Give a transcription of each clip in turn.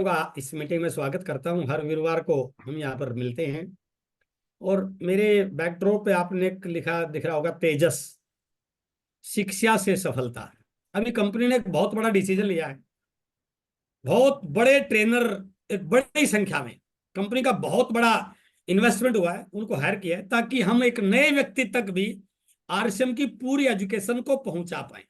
का इस मीटिंग में स्वागत करता हूं। हर वीरवार को हम यहाँ पर मिलते हैं और मेरे बैकड्रॉप पे आपने एक लिखा दिख रहा होगा, तेजस शिक्षा से सफलता। अभी कंपनी ने एक बहुत बड़ा डिसीजन लिया है। बहुत बड़े ट्रेनर, एक बड़ी संख्या में कंपनी का बहुत बड़ा इन्वेस्टमेंट हुआ है, उनको हायर किया है ताकि हम एक नए व्यक्ति तक भी आरसीएम की पूरी एजुकेशन को पहुंचा पाए।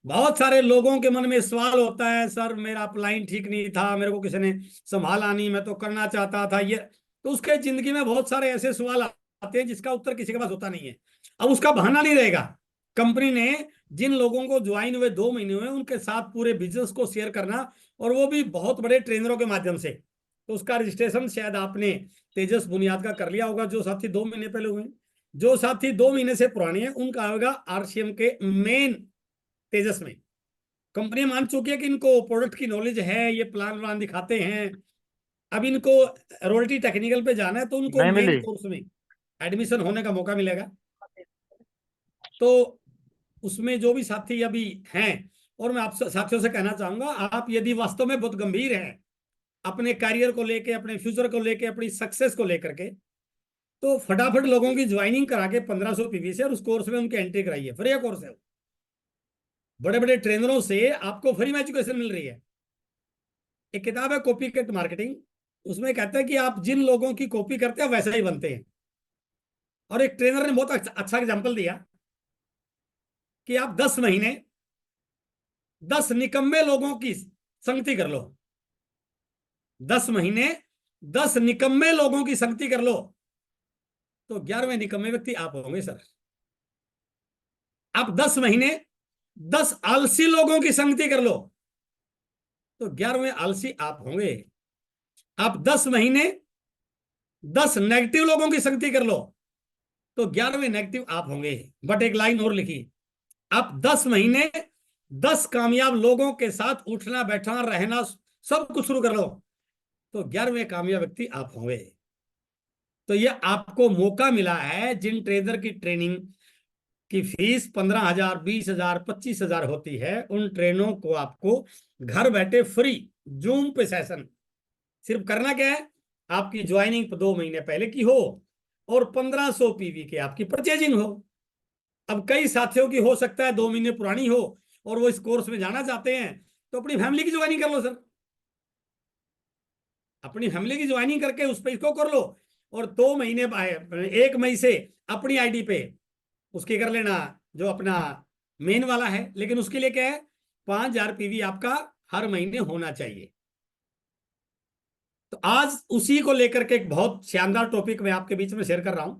बहुत सारे लोगों के मन में सवाल होता है, सर मेरा अपलाइन ठीक नहीं था, मेरे को किसी ने संभाला नहीं, मैं तो करना चाहता था ये। तो उसके जिंदगी में बहुत सारे ऐसे सवाल आते हैं जिसका उत्तर किसी के पास होता नहीं है। अब उसका बहाना नहीं रहेगा। कंपनी ने जिन लोगों को ज्वाइन हुए 2 महीने हुए उनके साथ पूरे बिजनेस को शेयर करना, और वो भी बहुत बड़े ट्रेनरों के माध्यम से। तो उसका रजिस्ट्रेशन शायद आपने तेजस बुनियाद का कर लिया होगा, जो साथी 2 महीने पहले हुए। जो साथी 2 महीने से पुराने हैं उनका होगा आरसीएम के मेन तेजस में। कंपनी मान चुकी है कि इनको प्रोडक्ट की नॉलेज है, ये प्लान व्लान दिखाते हैं। अब इनको रॉयल्टी टेक्निकल पे जाना है तो उनको नहीं मेन मिली। कोर्स में एडमिशन होने का मौका मिलेगा। तो उसमें जो भी साथी अभी हैं, और मैं आप साथियों से कहना चाहूंगा, आप यदि वास्तव में बहुत गंभीर हैं अपने करियर को लेके, अपने फ्यूचर को लेके, अपनी सक्सेस को लेकर के, तो फटाफट लोगों की ज्वाइनिंग करा के 1500 पीवी से और उस कोर्स में उनकी एंट्री कराइए। फ्री कोर्स है, बड़े बड़े ट्रेनरों से आपको फ्री में एजुकेशन मिल रही है। एक किताब है कॉपी कट मार्केटिंग, उसमें कहता है कि आप जिन लोगों की कॉपी करते हैं वैसा ही बनते हैं। और एक ट्रेनर ने बहुत अच्छा एग्जांपल दिया कि आप 10 महीने 10 निकम्मे लोगों की संगति कर लो। 10 महीने 10 निकम्मे लोगों की संगति कर लो तो 11वें निकम्मे व्यक्ति आप होंगे सर। आप 10 महीने 10 आलसी लोगों की संगति कर लो तो 11वें आलसी आप होंगे। आप 10 महीने 10 नेगेटिव लोगों की संगति कर लो तो 11वें नेगेटिव आप होंगे। बट एक लाइन और लिखी, आप 10 महीने 10 कामयाब लोगों के साथ उठना बैठना रहना सब कुछ शुरू कर लो तो 11वें कामयाब व्यक्ति आप होंगे। तो ये आपको मौका मिला है। जिन ट्रेनर की ट्रेनिंग की फीस 15,000, 20,000, 25,000 होती है, उन ट्रेनों को आपको घर बैठे फ्री जूम पे सेशन, सिर्फ करना क्या है, आपकी ज्वाइनिंग 2 महीने पहले की हो और 1500 पीवी की आपकी परचेजिंग हो। अब कई साथियों की हो सकता है 2 महीने पुरानी हो और वो इस कोर्स में जाना चाहते हैं, तो अपनी फैमिली की ज्वाइनिंग कर लो सर। अपनी फैमिली की ज्वाइनिंग करके उस पर इसको कर लो, और 2 महीने 1 मई से अपनी आईडी पे उसकी कर लेना, जो अपना मेन वाला है। लेकिन उसके लिए क्या है, 5,000 पीवी आपका हर महीने होना चाहिए। तो आज उसी को लेकर के एक बहुत शानदार टॉपिक मैं आपके बीच में शेयर कर रहा हूं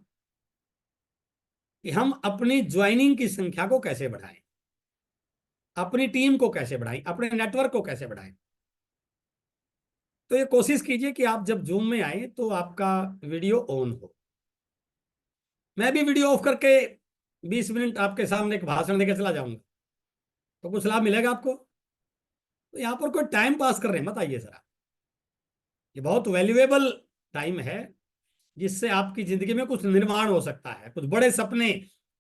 कि हम अपनी ज्वाइनिंग की संख्या को कैसे बढ़ाएं, अपनी टीम को कैसे बढ़ाएं, अपने नेटवर्क को कैसे बढ़ाएं। तो ये कोशिश कीजिए कि आप जब जूम में आए तो आपका वीडियो ऑन हो। मैं भी वीडियो ऑफ करके 20 मिनट आपके सामने एक भाषण देकर चला जाऊंगा तो कुछ लाभ मिलेगा आपको। तो यहाँ पर कोई टाइम पास कर रहे हैं मत आइए सर। ये बहुत वैल्यूएबल टाइम है जिससे आपकी जिंदगी में कुछ निर्माण हो सकता है, कुछ बड़े सपने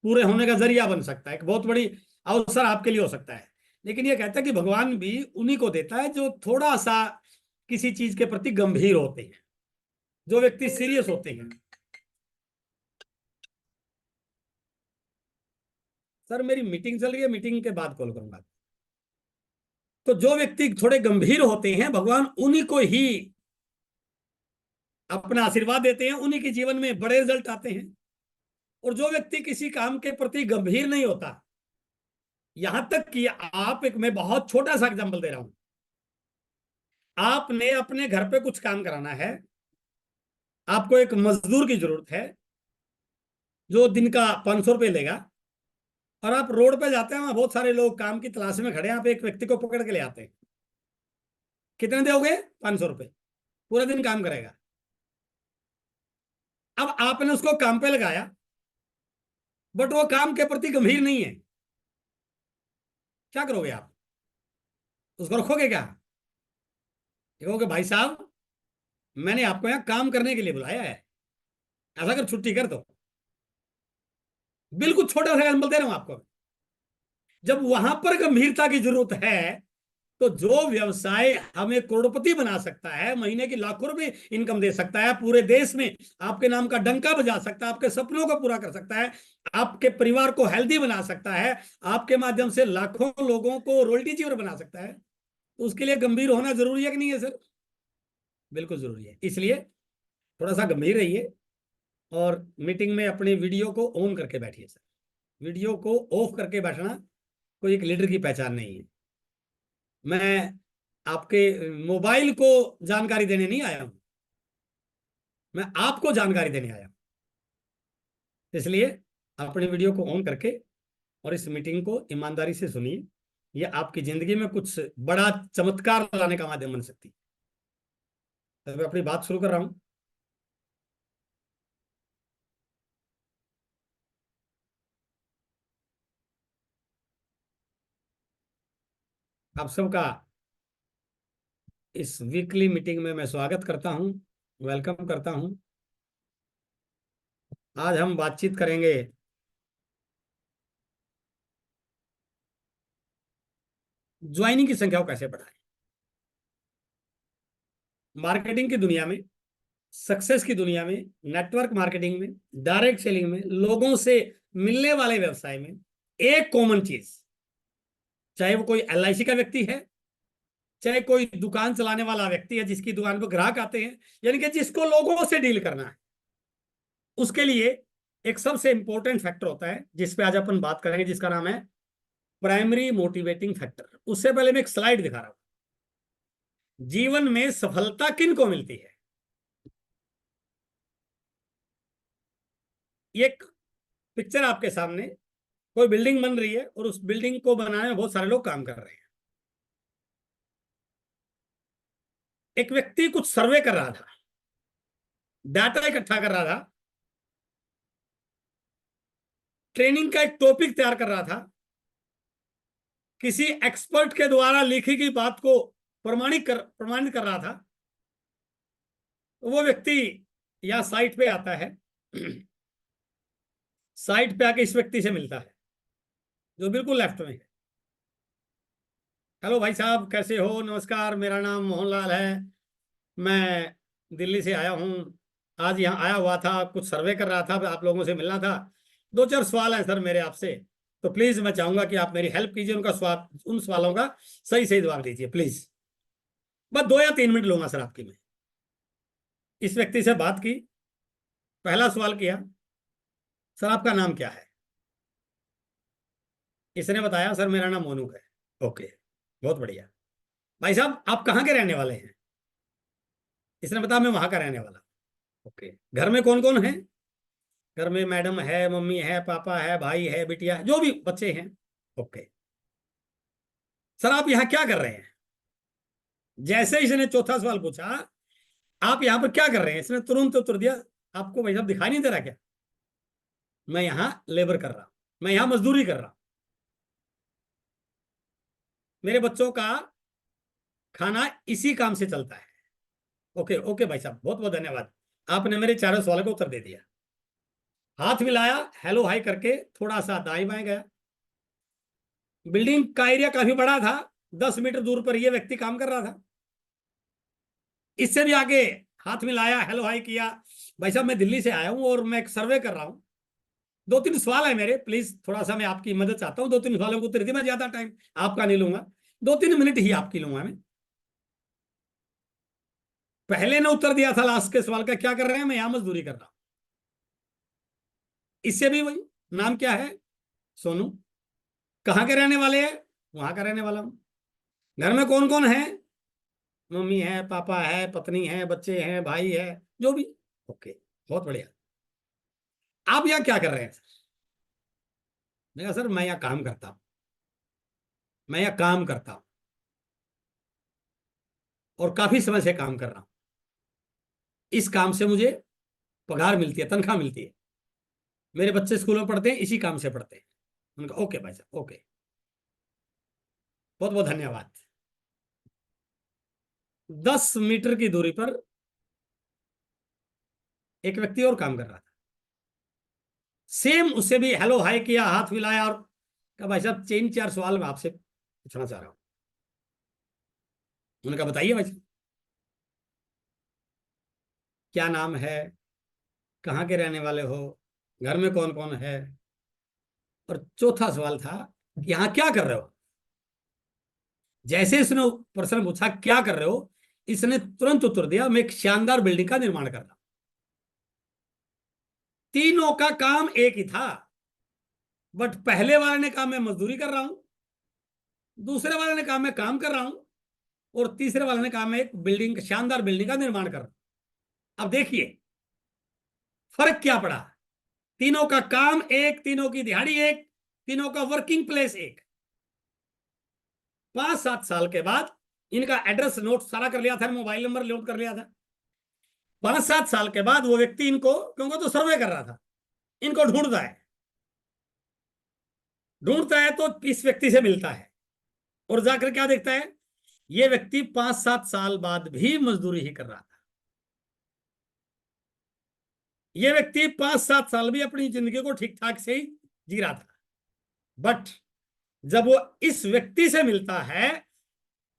पूरे होने का जरिया बन सकता है, एक बहुत बड़ी अवसर आपके लिए हो सकता है। लेकिन ये कहता है कि भगवान भी उन्हीं को देता है जो थोड़ा सा किसी चीज के प्रति गंभीर होते हैं, जो व्यक्ति सीरियस होते हैं। सर मेरी मीटिंग चल रही है, मीटिंग के बाद कॉल करूंगा। तो जो व्यक्ति थोड़े गंभीर होते हैं भगवान उन्हीं को ही अपना आशीर्वाद देते हैं, उन्हीं के जीवन में बड़े रिजल्ट आते हैं। और जो व्यक्ति किसी काम के प्रति गंभीर नहीं होता, यहां तक कि आप एक, मैं बहुत छोटा सा एग्जांपल दे रहा हूं, आपने अपने घर पे कुछ काम कराना है, आपको एक मजदूर की जरूरत है जो दिन का 500 रुपये लेगा, और आप रोड पे जाते हैं, वहां बहुत सारे लोग काम की तलाश में खड़े हैं, आप एक व्यक्ति को पकड़ के ले आते हैं। कितने दोगे? 500 रुपये, पूरा दिन काम करेगा। अब आपने उसको काम पे लगाया बट वो काम के प्रति गंभीर नहीं है, क्या करोगे आप? उसको रखोगे क्या? कहोगे भाई साहब मैंने आपको यहां काम करने के लिए बुलाया है, ऐसा कर छुट्टी कर दो। बिल्कुल छोटा सा एग्जाम्पल दे रहा हूं आपको। जब वहां पर गंभीरता की जरूरत है तो जो व्यवसाय हमें करोड़पति बना सकता है, महीने की लाखों रुपए इनकम दे सकता है, पूरे देश में आपके नाम का डंका बजा सकता है, आपके सपनों को पूरा कर सकता है, आपके परिवार को हेल्दी बना सकता है, आपके माध्यम से लाखों लोगों को रोल्टी जीवन बना सकता है, तो उसके लिए गंभीर होना जरूरी है कि नहीं है सर? बिल्कुल जरूरी है। इसलिए थोड़ा सा गंभीर रहिए और मीटिंग में अपनी वीडियो को ऑन करके बैठिए सर। वीडियो को ऑफ करके बैठना कोई एक लीडर की पहचान नहीं है। मैं आपके मोबाइल को जानकारी देने नहीं आया हूं, मैं आपको जानकारी देने आया हूं। इसलिए अपने वीडियो को ऑन करके और इस मीटिंग को ईमानदारी से सुनिए। यह आपकी जिंदगी में कुछ बड़ा चमत्कार लाने का माध्यम बन सकती है। तो मैं अपनी बात शुरू कर रहा हूं। आप सबका इस वीकली मीटिंग में मैं स्वागत करता हूं, वेलकम करता हूं। आज हम बातचीत करेंगे ज्वाइनिंग की संख्या को कैसे बढ़ाएं। मार्केटिंग की दुनिया में, सक्सेस की दुनिया में, नेटवर्क मार्केटिंग में, डायरेक्ट सेलिंग में, लोगों से मिलने वाले व्यवसाय में एक कॉमन चीज, चाहे वो कोई एलआईसी का व्यक्ति है, चाहे कोई दुकान चलाने वाला व्यक्ति है जिसकी दुकान पर ग्राहक आते हैं, यानी कि जिसको लोगों से डील करना है, उसके लिए एक सबसे इंपॉर्टेंट फैक्टर होता है जिस पे आज अपन बात करेंगे, जिसका नाम है प्राइमरी मोटिवेटिंग फैक्टर। उससे पहले मैं एक स्लाइड दिखा रहा हूं। जीवन में सफलता किन को मिलती है? ये एक पिक्चर आपके सामने, कोई बिल्डिंग बन रही है और उस बिल्डिंग को बनाने में बहुत सारे लोग काम कर रहे हैं। एक व्यक्ति कुछ सर्वे कर रहा था, डाटा इकट्ठा कर रहा था, ट्रेनिंग का एक टॉपिक तैयार कर रहा था, किसी एक्सपर्ट के द्वारा लिखी गई बात को प्रमाणित कर रहा था। वो व्यक्ति यहां साइट पे आता है, साइट पे आके इस व्यक्ति से मिलता है जो बिल्कुल लेफ्ट में है। हेलो भाई साहब, कैसे हो? नमस्कार, मेरा नाम मोहनलाल है, मैं दिल्ली से आया हूँ, आज यहाँ आया हुआ था, कुछ सर्वे कर रहा था, आप लोगों से मिलना था। दो चार सवाल हैं सर मेरे आपसे, तो प्लीज मैं चाहूंगा कि आप मेरी हेल्प कीजिए, उनका सवाल, उन सवालों का सही सही जवाब दीजिए प्लीज। बस 2 या 3 मिनट लूंगा सर आपकी मैं। इस व्यक्ति से बात की, पहला सवाल किया, सर आपका नाम क्या है? इसने बताया सर मेरा नाम मोनू है। ओके, बहुत बढ़िया। भाई साहब आप कहाँ के रहने वाले हैं? इसने बताया मैं वहां का रहने वाला। ओके, घर में कौन कौन है? घर में मैडम है, मम्मी है, पापा है, भाई है, बिटिया है, जो भी बच्चे हैं। ओके, सर आप यहाँ क्या कर रहे हैं? जैसे ही इसने चौथा सवाल पूछा, आप यहाँ पर क्या कर रहे हैं, इसने तुरंत उत्तर दिया, आपको भाई साहब दिखाई नहीं दे रहा क्या? मैं यहाँ लेबर कर रहा हूं, मैं यहाँ मजदूरी कर रहा हूं, मेरे बच्चों का खाना इसी काम से चलता है। ओके ओके भाई साहब, बहुत बहुत धन्यवाद, आपने मेरे चारों सवालों का उत्तर दे दिया। हाथ मिलाया, हेलो हाई करके थोड़ा सा दाएं बाएं गया। बिल्डिंग का एरिया काफी बड़ा था, 10 मीटर दूर पर यह व्यक्ति काम कर रहा था। इससे भी आगे हाथ मिलाया, हेलो हाई किया, भाई साहब मैं दिल्ली से आया हूं और मैं एक सर्वे कर रहा हूं, 2-3 सवाल है मेरे, प्लीज थोड़ा सा मैं आपकी मदद चाहता हूँ, 2-3 सवालों को उत्तर दीजिए, मैं ज्यादा टाइम आपका नहीं लूंगा, 2-3 मिनट ही आपकी लूंगा मैं। पहले ने उत्तर दिया था लास्ट के सवाल का, क्या कर रहे हैं? मैं यहां मजदूरी कर रहा हूं। इससे भी वही, नाम क्या है? सोनू। कहाँ के रहने वाले हैं? वहां का रहने वाला हूं। घर में कौन कौन है? मम्मी है, पापा है, पत्नी है, बच्चे हैं, भाई है, जो भी। ओके, बहुत बढ़िया। आप यहाँ क्या कर रहे हैं सर? मैं कहा, सर मैं यहाँ काम करता हूँ, मैं यहाँ काम करता हूँ और काफी समय से काम कर रहा हूँ, इस काम से मुझे पगार मिलती है, तनख्वाह मिलती है, मेरे बच्चे स्कूल में पढ़ते हैं, इसी काम से पढ़ते हैं। उनका ओके भाई साहब, ओके, बहुत बहुत धन्यवाद। 10 मीटर की दूरी पर एक व्यक्ति और काम कर रहा था, सेम, उससे भी हेलो हाई किया, हाथ मिलाया और कहा भाई साहब 3-4 सवाल मैं आपसे पूछना चाह रहा हूं। उनका बताइए भाई, क्या नाम है, कहाँ के रहने वाले हो, घर में कौन कौन है, और चौथा सवाल था, यहाँ क्या कर रहे हो। जैसे इसने प्रश्न पूछा क्या कर रहे हो, इसने तुरंत उत्तर दिया, मैं एक शानदार बिल्डिंग का निर्माण कर रहा हूं। तीनों का काम एक ही था, बट पहले वाले ने कहा मैं मजदूरी कर रहा हूं, दूसरे वाले ने कहा मैं काम कर रहा हूं, और तीसरे वाले ने कहा मैं एक बिल्डिंग, शानदार बिल्डिंग का निर्माण कर रहा हूं। अब देखिए फर्क क्या पड़ा। तीनों का काम एक, तीनों की दिहाड़ी एक, तीनों का वर्किंग प्लेस एक। 5-7 साल के बाद इनका एड्रेस नोट सारा कर लिया था, मोबाइल नंबर नोट कर लिया था। 5-7 साल के बाद वो व्यक्ति इनको, क्योंकि तो सर्वे कर रहा था, इनको ढूंढता है तो इस व्यक्ति से मिलता है, और जाकर क्या देखता है, ये व्यक्ति 5-7 साल बाद भी मजदूरी ही कर रहा था। ये व्यक्ति 5-7 साल भी अपनी जिंदगी को ठीक ठाक से ही जी रहा था, बट जब वो इस व्यक्ति से मिलता है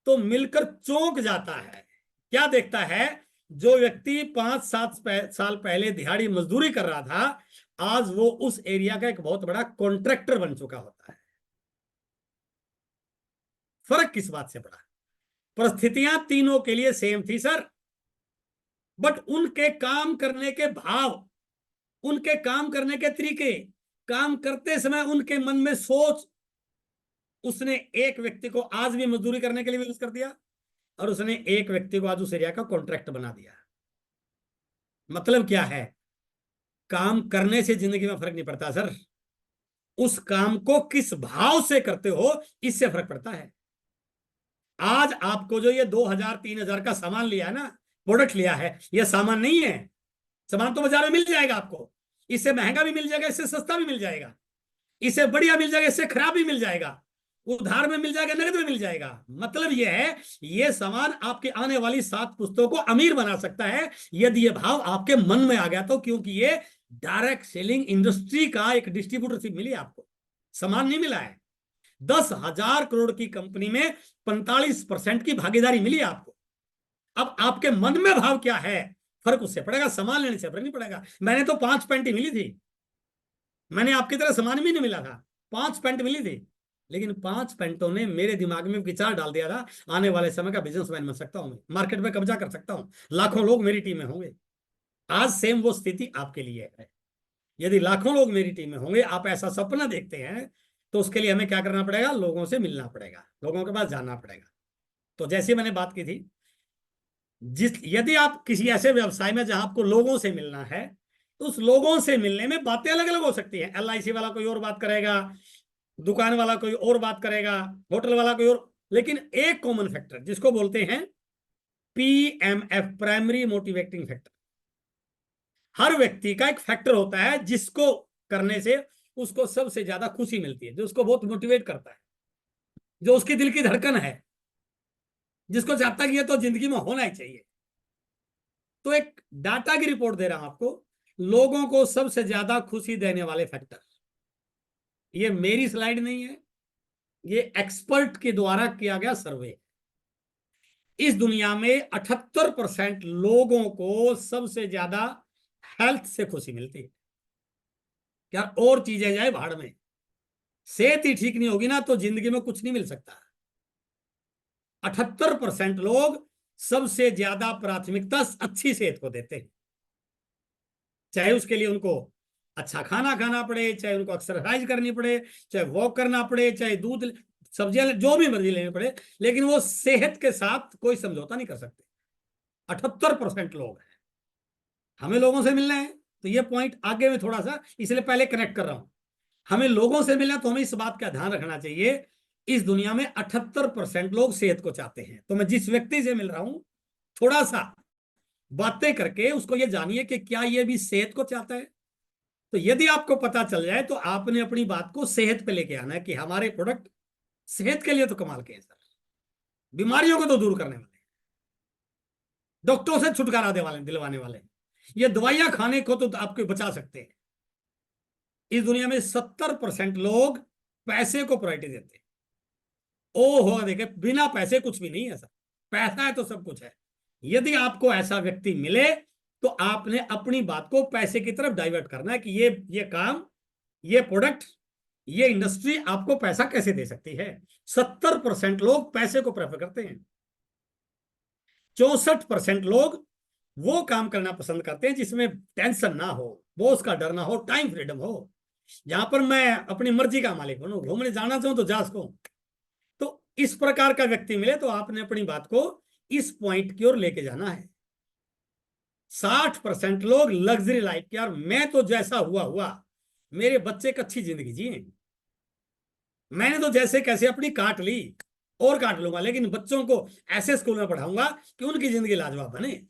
तो मिलकर चौंक जाता है। क्या देखता है, जो व्यक्ति 5-7 साल पहले दिहाड़ी मजदूरी कर रहा था, आज वो उस एरिया का एक बहुत बड़ा कॉन्ट्रैक्टर बन चुका होता है। फर्क किस बात से पड़ा, परिस्थितियां तीनों के लिए सेम थी सर, बट उनके काम करने के भाव, उनके काम करने के तरीके, काम करते समय उनके मन में सोच, उसने एक व्यक्ति को आज भी मजदूरी करने के लिए यूज कर दिया, और उसने एक व्यक्ति को आज उस एरिया का कॉन्ट्रैक्ट बना दिया। मतलब क्या है, काम करने से जिंदगी में फर्क नहीं पड़ता सर, उस काम को किस भाव से करते हो इससे फर्क पड़ता है। आज आपको जो ये 2,000-3,000 का सामान लिया है ना, प्रोडक्ट लिया है, ये सामान नहीं है। सामान तो बाजार में मिल जाएगा आपको, इससे महंगा भी मिल जाएगा, इससे सस्ता भी मिल जाएगा, इससे बढ़िया मिल जाएगा, इससे खराब भी मिल जाएगा, उधार में मिल जाएगा, नकद में मिल जाएगा। मतलब यह है, ये सामान आपके आने वाली 7 पुश्तों को अमीर बना सकता है, यदि ये भाव आपके मन में आ गया तो। क्योंकि ये डायरेक्ट सेलिंग इंडस्ट्री का एक डिस्ट्रीब्यूटरशिप मिली आपको, सामान नहीं मिला है। 10,000 करोड़ की कंपनी में 45% की भागीदारी मिली आपको। अब आपके मन में भाव क्या है, फर्क उससे पड़ेगा, सामान लेने से फर्क नहीं पड़ेगा। मैंने तो 5 पेंट ही मिली थी, मैंने आपकी तरह सामान भी नहीं मिला था, 5 पेंट मिली थी, लेकिन 5 पेंटों ने मेरे दिमाग में विचार डाल दिया था, आने वाले समय का बिजनेसमैन बन सकता हूं, मार्केट में कब्जा कर सकता हूं, लाखों लोग मेरी टीम में होंगे। आज सेम वो स्थिति आपके लिए है। यदि लाखों लोग मेरी टीम में होंगे, आप ऐसा सपना देखते हैं, तो उसके लिए हमें क्या करना पड़ेगा, लोगों से मिलना पड़ेगा, लोगों के पास जाना पड़ेगा। तो जैसे मैंने बात की थी, यदि आप किसी ऐसे व्यवसाय में जहां आपको लोगों से मिलना है, तो उस लोगों से मिलने में बातें अलग अलग हो सकती हैं। LIC वाला कोई और बात करेगा, दुकान वाला कोई और बात करेगा, होटल वाला कोई और, लेकिन एक कॉमन फैक्टर जिसको बोलते हैं PMF, प्राइमरी मोटिवेटिंग फैक्टर। हर व्यक्ति का एक फैक्टर होता है जिसको करने से उसको सबसे ज्यादा खुशी मिलती है, जो उसको बहुत मोटिवेट करता है, जो उसकी दिल की धड़कन है, जिसको चाहता है कि ये तो जिंदगी में होना ही चाहिए। तो एक डाटा की रिपोर्ट दे रहा हूं आपको, लोगों को सबसे ज्यादा खुशी देने वाले फैक्टर, ये मेरी स्लाइड नहीं है, ये एक्सपर्ट के द्वारा किया गया सर्वे। इस दुनिया में 78% लोगों को सबसे ज्यादा हेल्थ से खुशी मिलती है। क्या और चीजें जाए भाड़ में, सेहत ही ठीक नहीं होगी ना तो जिंदगी में कुछ नहीं मिल सकता। 78% लोग सबसे ज्यादा प्राथमिकता अच्छी सेहत को देते हैं, चाहे उसके लिए उनको अच्छा खाना खाना पड़े, चाहे उनको एक्सरसाइज करनी पड़े, चाहे वॉक करना पड़े, चाहे दूध सब्जियां जो भी मर्जी लेनी पड़े, लेकिन वो सेहत के साथ कोई समझौता नहीं कर सकते। 78% लोग हैं। हमें लोगों से मिलना है, तो ये पॉइंट आगे में थोड़ा सा इसलिए पहले कनेक्ट कर रहा हूं। हमें लोगों से मिलना, तो हमें इस बात का ध्यान रखना चाहिए, इस दुनिया में 78% लोग सेहत को चाहते हैं। तो मैं जिस व्यक्ति से मिल रहा हूं, थोड़ा सा बातें करके उसको ये जानिए कि क्या ये भी सेहत को चाहता है। तो यदि आपको पता चल जाए तो आपने अपनी बात को सेहत पे लेके आना है कि हमारे प्रोडक्ट सेहत के लिए तो कमाल के हैं सर, बीमारियों को तो दूर करने वाले, डॉक्टरों से छुटकारा दिलवाने वाले, ये दवाइयां खाने को तो आपको बचा सकते हैं। इस दुनिया में 70% लोग पैसे को प्रायोरिटी देते हैं। ओ हो देखे, बिना पैसे कुछ भी नहीं है सर, पैसा है तो सब कुछ है। यदि आपको ऐसा व्यक्ति मिले तो आपने अपनी बात को पैसे की तरफ डाइवर्ट करना है कि ये काम, ये प्रोडक्ट, ये इंडस्ट्री आपको पैसा कैसे दे सकती है। 70% लोग पैसे को प्रेफर करते हैं, 64% लोग वो काम करना पसंद करते हैं जिसमें टेंशन ना हो, बॉस का डर ना हो, टाइम फ्रीडम हो, जहां पर मैं अपनी मर्जी का मालिक बनूं, घूमने जाना चाहूं तो जा सकूं। तो इस प्रकार का व्यक्ति मिले तो आपने अपनी बात को इस पॉइंट की ओर लेके जाना है। 60% लोग लग्जरी लाइफ, यार मैं तो जैसा हुआ हुआ, मेरे बच्चे एक अच्छी जिंदगी जिए, मैंने तो जैसे कैसे अपनी काट ली और काट लूंगा, लेकिन बच्चों को ऐसे स्कूल में पढ़ाऊंगा कि उनकी जिंदगी लाजवाब बने।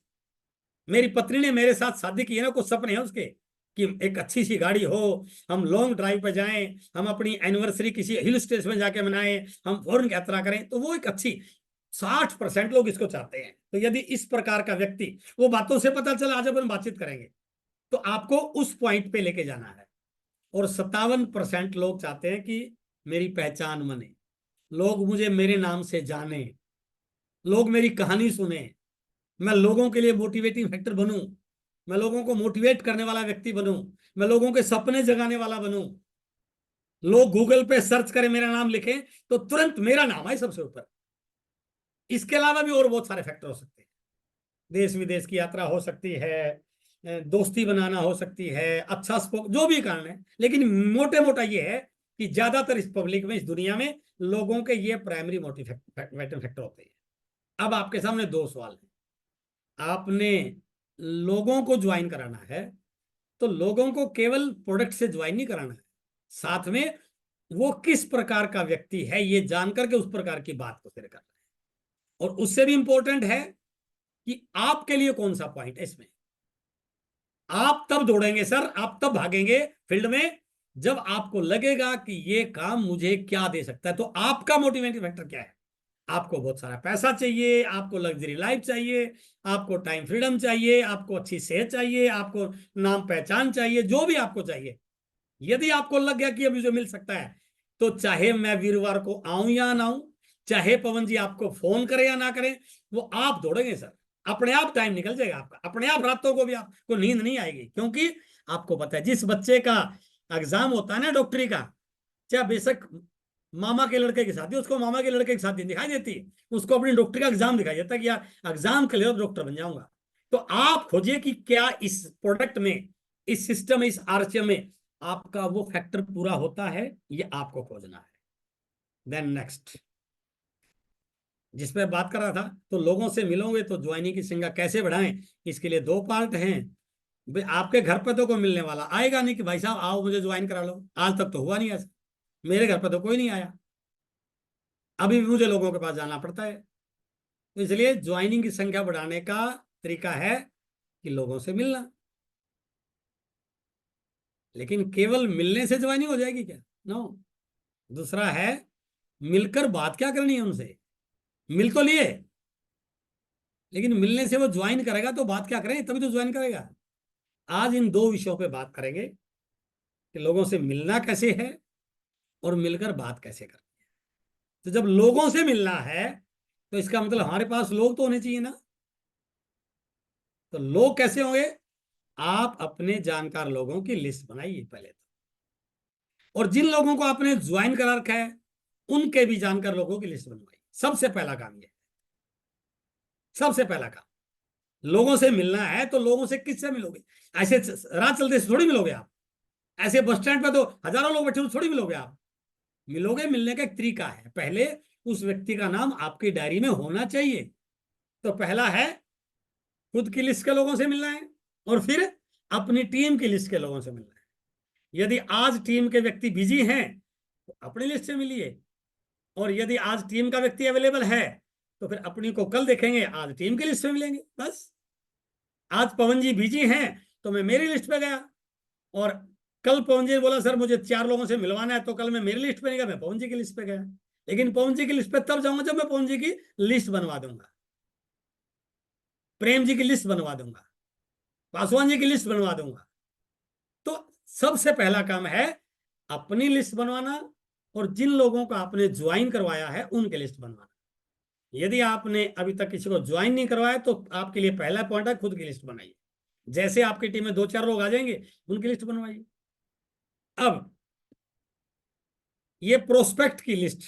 मेरी पत्नी ने मेरे साथ शादी की है ना, कुछ सपने हैं उसके कि एक अच्छी सी गाड़ी हो, हम लॉन्ग ड्राइव पे जाएं, हम अपनी एनिवर्सरी किसी हिल स्टेशन में जाके मनाएं, हम फॉरेन की यात्रा करें, तो वो एक अच्छी 60% लोग इसको चाहते हैं। तो यदि इस प्रकार का व्यक्ति, वो बातों से पता चला, आज अपन बातचीत करेंगे, तो आपको उस पॉइंट पे लेके जाना है। और 57% लोग चाहते हैं कि मेरी पहचान बने, लोग मुझे मेरे नाम से जाने, लोग मेरी कहानी सुने, मैं लोगों के लिए मोटिवेटिंग फैक्टर बनूं, मैं लोगों को मोटिवेट करने वाला व्यक्ति बनूं, मैं लोगों के सपने जगाने वाला बनूं, लोग गूगल पे सर्च करें, मेरा नाम लिखें तो तुरंत मेरा नाम आए सबसे ऊपर। इसके अलावा भी और बहुत सारे फैक्टर हो सकते हैं, देश विदेश की यात्रा हो सकती है, दोस्ती बनाना हो सकती है, अच्छा स्पोक, जो भी कारण है, लेकिन मोटे मोटा ये है कि ज्यादातर इस पब्लिक में, इस दुनिया में लोगों के ये प्राइमरी मोटिवेटिंग फैक्टर होते हैं। अब आपके सामने दो सवाल है। आपने लोगों को ज्वाइन कराना है तो लोगों को केवल प्रोडक्ट से ज्वाइन नहीं कराना है, साथ में वो किस प्रकार का व्यक्ति है ये जानकर के उस प्रकार की बात को शेयर करना है। और उससे भी इंपॉर्टेंट है कि आपके लिए कौन सा पॉइंट है इसमें। आप तब दौड़ेंगे सर, आप तब भागेंगे फील्ड में जब आपको लगेगा कि ये काम मुझे क्या दे सकता है। तो आपका मोटिवेटिंग फैक्टर क्या है? आपको बहुत सारा पैसा चाहिए, आपको लग्जरी लाइफ चाहिए, आपको टाइम फ्रीडम चाहिए, आपको अच्छी सेहत चाहिए, आपको नाम पहचान चाहिए, जो भी आपको चाहिए। यदि आपको लग गया कि अभी जो मिल सकता है, तो चाहे मैं वीरवार को आऊं या ना आऊं, चाहे पवन जी आपको फोन करें या ना करें, वो आप दौड़ेंगे सर। अपने आप टाइम निकल जाएगा आपका, अपने आप रातों को भी आपको नींद नहीं आएगी, क्योंकि आपको पता है जिस बच्चे का एग्जाम होता है ना डॉक्टरी का, चाहे बेशक मामा के लड़के की शादी, उसको मामा के लड़के की शादी दिखाई देती है, उसको अपनी डॉक्टरी का एग्जाम दिखाई देता है कि यार एग्जाम के लिए डॉक्टर बन जाऊंगा। तो आप खोजिए कि क्या इस प्रोडक्ट में, इस सिस्टम में, इस आरसीएम में आपका वो फैक्टर पूरा होता है, ये आपको खोजना है। देन नेक्स्ट जिस पे बात कर रहा था, तो लोगों से मिलोगे तो ज्वाइनिंग की संख्या कैसे बढ़ाएं, इसके लिए दो पार्ट हैं। आपके घर पे तो कोई मिलने वाला आएगा नहीं कि भाई साहब आओ मुझे ज्वाइन करा लो, आज तक तो हुआ नहीं ऐसा, मेरे घर पे तो कोई नहीं आया, अभी भी मुझे लोगों के पास जाना पड़ता है। तो इसलिए ज्वाइनिंग की संख्या बढ़ाने का तरीका है कि लोगों से मिलना। लेकिन केवल मिलने से ज्वाइनिंग हो जाएगी क्या? नो। दूसरा है मिलकर बात क्या करनी है उनसे। मिल तो लिए, लेकिन मिलने से वो ज्वाइन करेगा तो बात क्या करें, तभी तो ज्वाइन करेगा। आज इन दो विषयों पे बात करेंगे कि लोगों से मिलना कैसे है और मिलकर बात कैसे करनी है। तो जब लोगों से मिलना है तो इसका मतलब हमारे पास लोग तो होने चाहिए ना। तो लोग कैसे होंगे? आप अपने जानकार लोगों की लिस्ट बनाइए पहले तो, और जिन लोगों को आपने ज्वाइन करा रखा है उनके भी जानकार लोगों की लिस्ट बनवाइए। सबसे पहला काम ये, सबसे पहला काम लोगों से मिलना है। तो लोगों से किससे मिलोगे? ऐसे राह चलते से थोड़ी मिलोगे आप, ऐसे बस स्टैंड पे तो हजारों लोग बैठे थोड़ी मिलोगे आप। मिलोगे, मिलने का एक तरीका है, पहले उस व्यक्ति का नाम आपकी डायरी में होना चाहिए। तो पहला है खुद की लिस्ट के लोगों से मिलना है, और फिर अपनी टीम की लिस्ट के लोगों से मिलना है। यदि आज टीम के व्यक्ति बिजी हैं तो अपनी लिस्ट से मिलिए, और यदि आज टीम का व्यक्ति अवेलेबल है तो फिर अपनी को कल देखेंगे, आज टीम की लिस्ट में मिलेंगे बस। आज पवन जी बिजी हैं तो मैं मेरी लिस्ट पे गया, और कल पवन जी ने बोला सर मुझे 4 लोगों से मिलवाना है, तो कल मैं मेरी लिस्ट पे नहीं गया, मैं पवन जी की लिस्ट पे गया। लेकिन पवन जी की लिस्ट पे तब जाऊंगा जब मैं पवन जी की लिस्ट बनवा दूंगा, प्रेम जी की लिस्ट बनवा दूंगा, पासवान जी की लिस्ट बनवा दूंगा। तो सबसे पहला काम है अपनी लिस्ट बनवाना, और जिन लोगों को आपने ज्वाइन करवाया है उनकी लिस्ट बनवाना। यदि आपने अभी तक किसी को ज्वाइन नहीं करवाया तो आपके लिए पहला पॉइंट है, खुद की लिस्ट बनाइए। जैसे आपकी टीम में 2-4 लोग आ जाएंगे, उनकी लिस्ट बनवाइए। अब ये प्रोस्पेक्ट की लिस्ट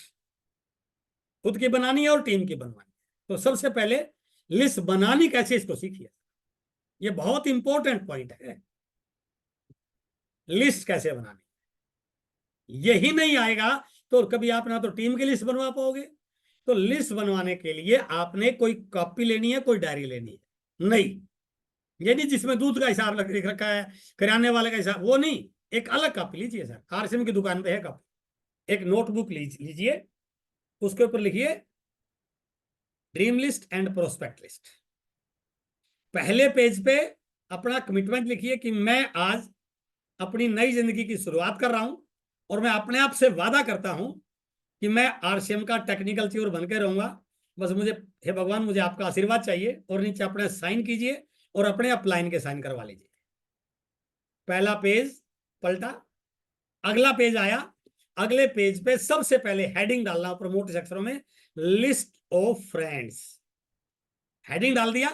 खुद की बनानी है और टीम की बनवानी है। तो सबसे पहले लिस्ट बनानी कैसे, इसको सीखिए। ये बहुत इंपॉर्टेंट पॉइंट है, लिस्ट कैसे बनानी। यही नहीं आएगा तो कभी आप ना तो टीम की लिस्ट बनवा पाओगे। तो लिस्ट बनवाने के लिए आपने कोई कॉपी लेनी है, कोई डायरी लेनी है, नहीं ये नहीं जिसमें दूध का हिसाब लिख रखा है, किराने वाले का हिसाब, वो नहीं। एक अलग कॉपी लीजिए सर, आरसीएम की दुकान पे है कॉपी। एक नोटबुक लीजिए, उसके ऊपर लिखिए dream list and prospect list. पहले पेज पे अपना कमिटमेंट लिखिए कि मैं आज अपनी नई जिंदगी की शुरुआत कर रहा हूं और मैं अपने आप से वादा करता हूं कि मैं आरसीएम का टेक्निकल चीफ बन के रहूंगा। बस मुझे, हे भगवान, मुझे आपका आशीर्वाद चाहिए। और नीचे अपने साइन कीजिए और अपने अपलाइन के साइन करवा लीजिए। पहला पेज पलटा, अगला पेज आया। अगले पेज पे सबसे पहले हेडिंग डालना, प्रमोट अक्षरों में लिस्ट ऑफ फ्रेंड्स, हेडिंग डाल दिया।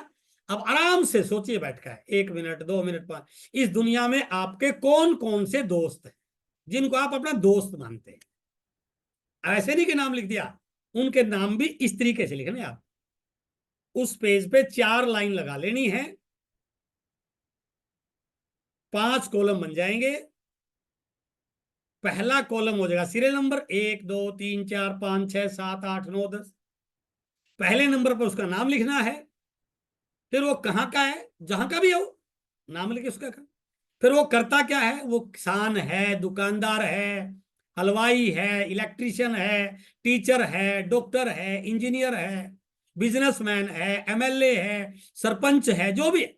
अब आराम से सोचिए बैठ कर, 1 मिनट 2 मिनट 5, इस दुनिया में आपके कौन कौन से दोस्त हैं जिनको आप अपना दोस्त मानते हैं। ऐसे नहीं कि नाम लिख दिया, उनके नाम भी इस तरीके से लिखने आप। उस पेज पे 4 लाइन लगा लेनी है, 5 कॉलम बन जाएंगे। पहला कॉलम हो जाएगा सीरियल नंबर 1 2 3 4 5 6 7 8 9 10। पहले नंबर पर उसका नाम लिखना है, फिर वो कहाँ का है, जहां का भी हो नाम लिखे उसका का। फिर वो करता क्या है, वो किसान है, दुकानदार है, हलवाई है, इलेक्ट्रिशियन है, टीचर है, डॉक्टर है, इंजीनियर है, बिजनेसमैन है, एमएलए है, सरपंच है, जो भी है।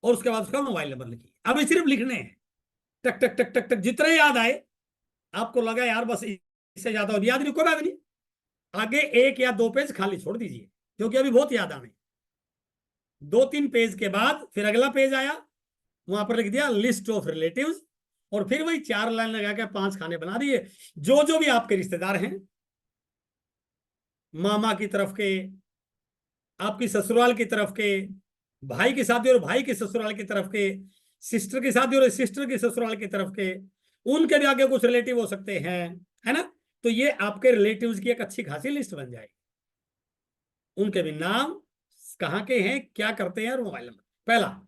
और उसके बाद उसका मोबाइल नंबर लिखिए। अब ये सिर्फ लिखने हैं, टक टक टक टक टक, जितने याद आए। आपको लगा यार बस इससे ज्यादा याद नहीं, कोई बात नहीं, आगे 1 या 2 पेज खाली छोड़ दीजिए, क्योंकि अभी बहुत याद आने। 2-3 पेज के बाद फिर अगला पेज आया, वहां पर लिख दिया लिस्ट ऑफ रिलेटिव्स। और फिर वही 4 लाइन लगा के 5 खाने बना दिए। जो जो भी आपके रिश्तेदार हैं, मामा की तरफ के, आपकी ससुराल की तरफ के, भाई की शादी और भाई की ससुराल की तरफ के, सिस्टर की शादी और सिस्टर की ससुराल की तरफ के, उनके भी आगे कुछ रिलेटिव हो सकते हैं, है ना। तो ये आपके रिलेटिव्स की एक अच्छी खासी लिस्ट बन जाएगी। उनके भी नाम, कहाँ के हैं, क्या करते हैं और मोबाइल नंबर, पहला।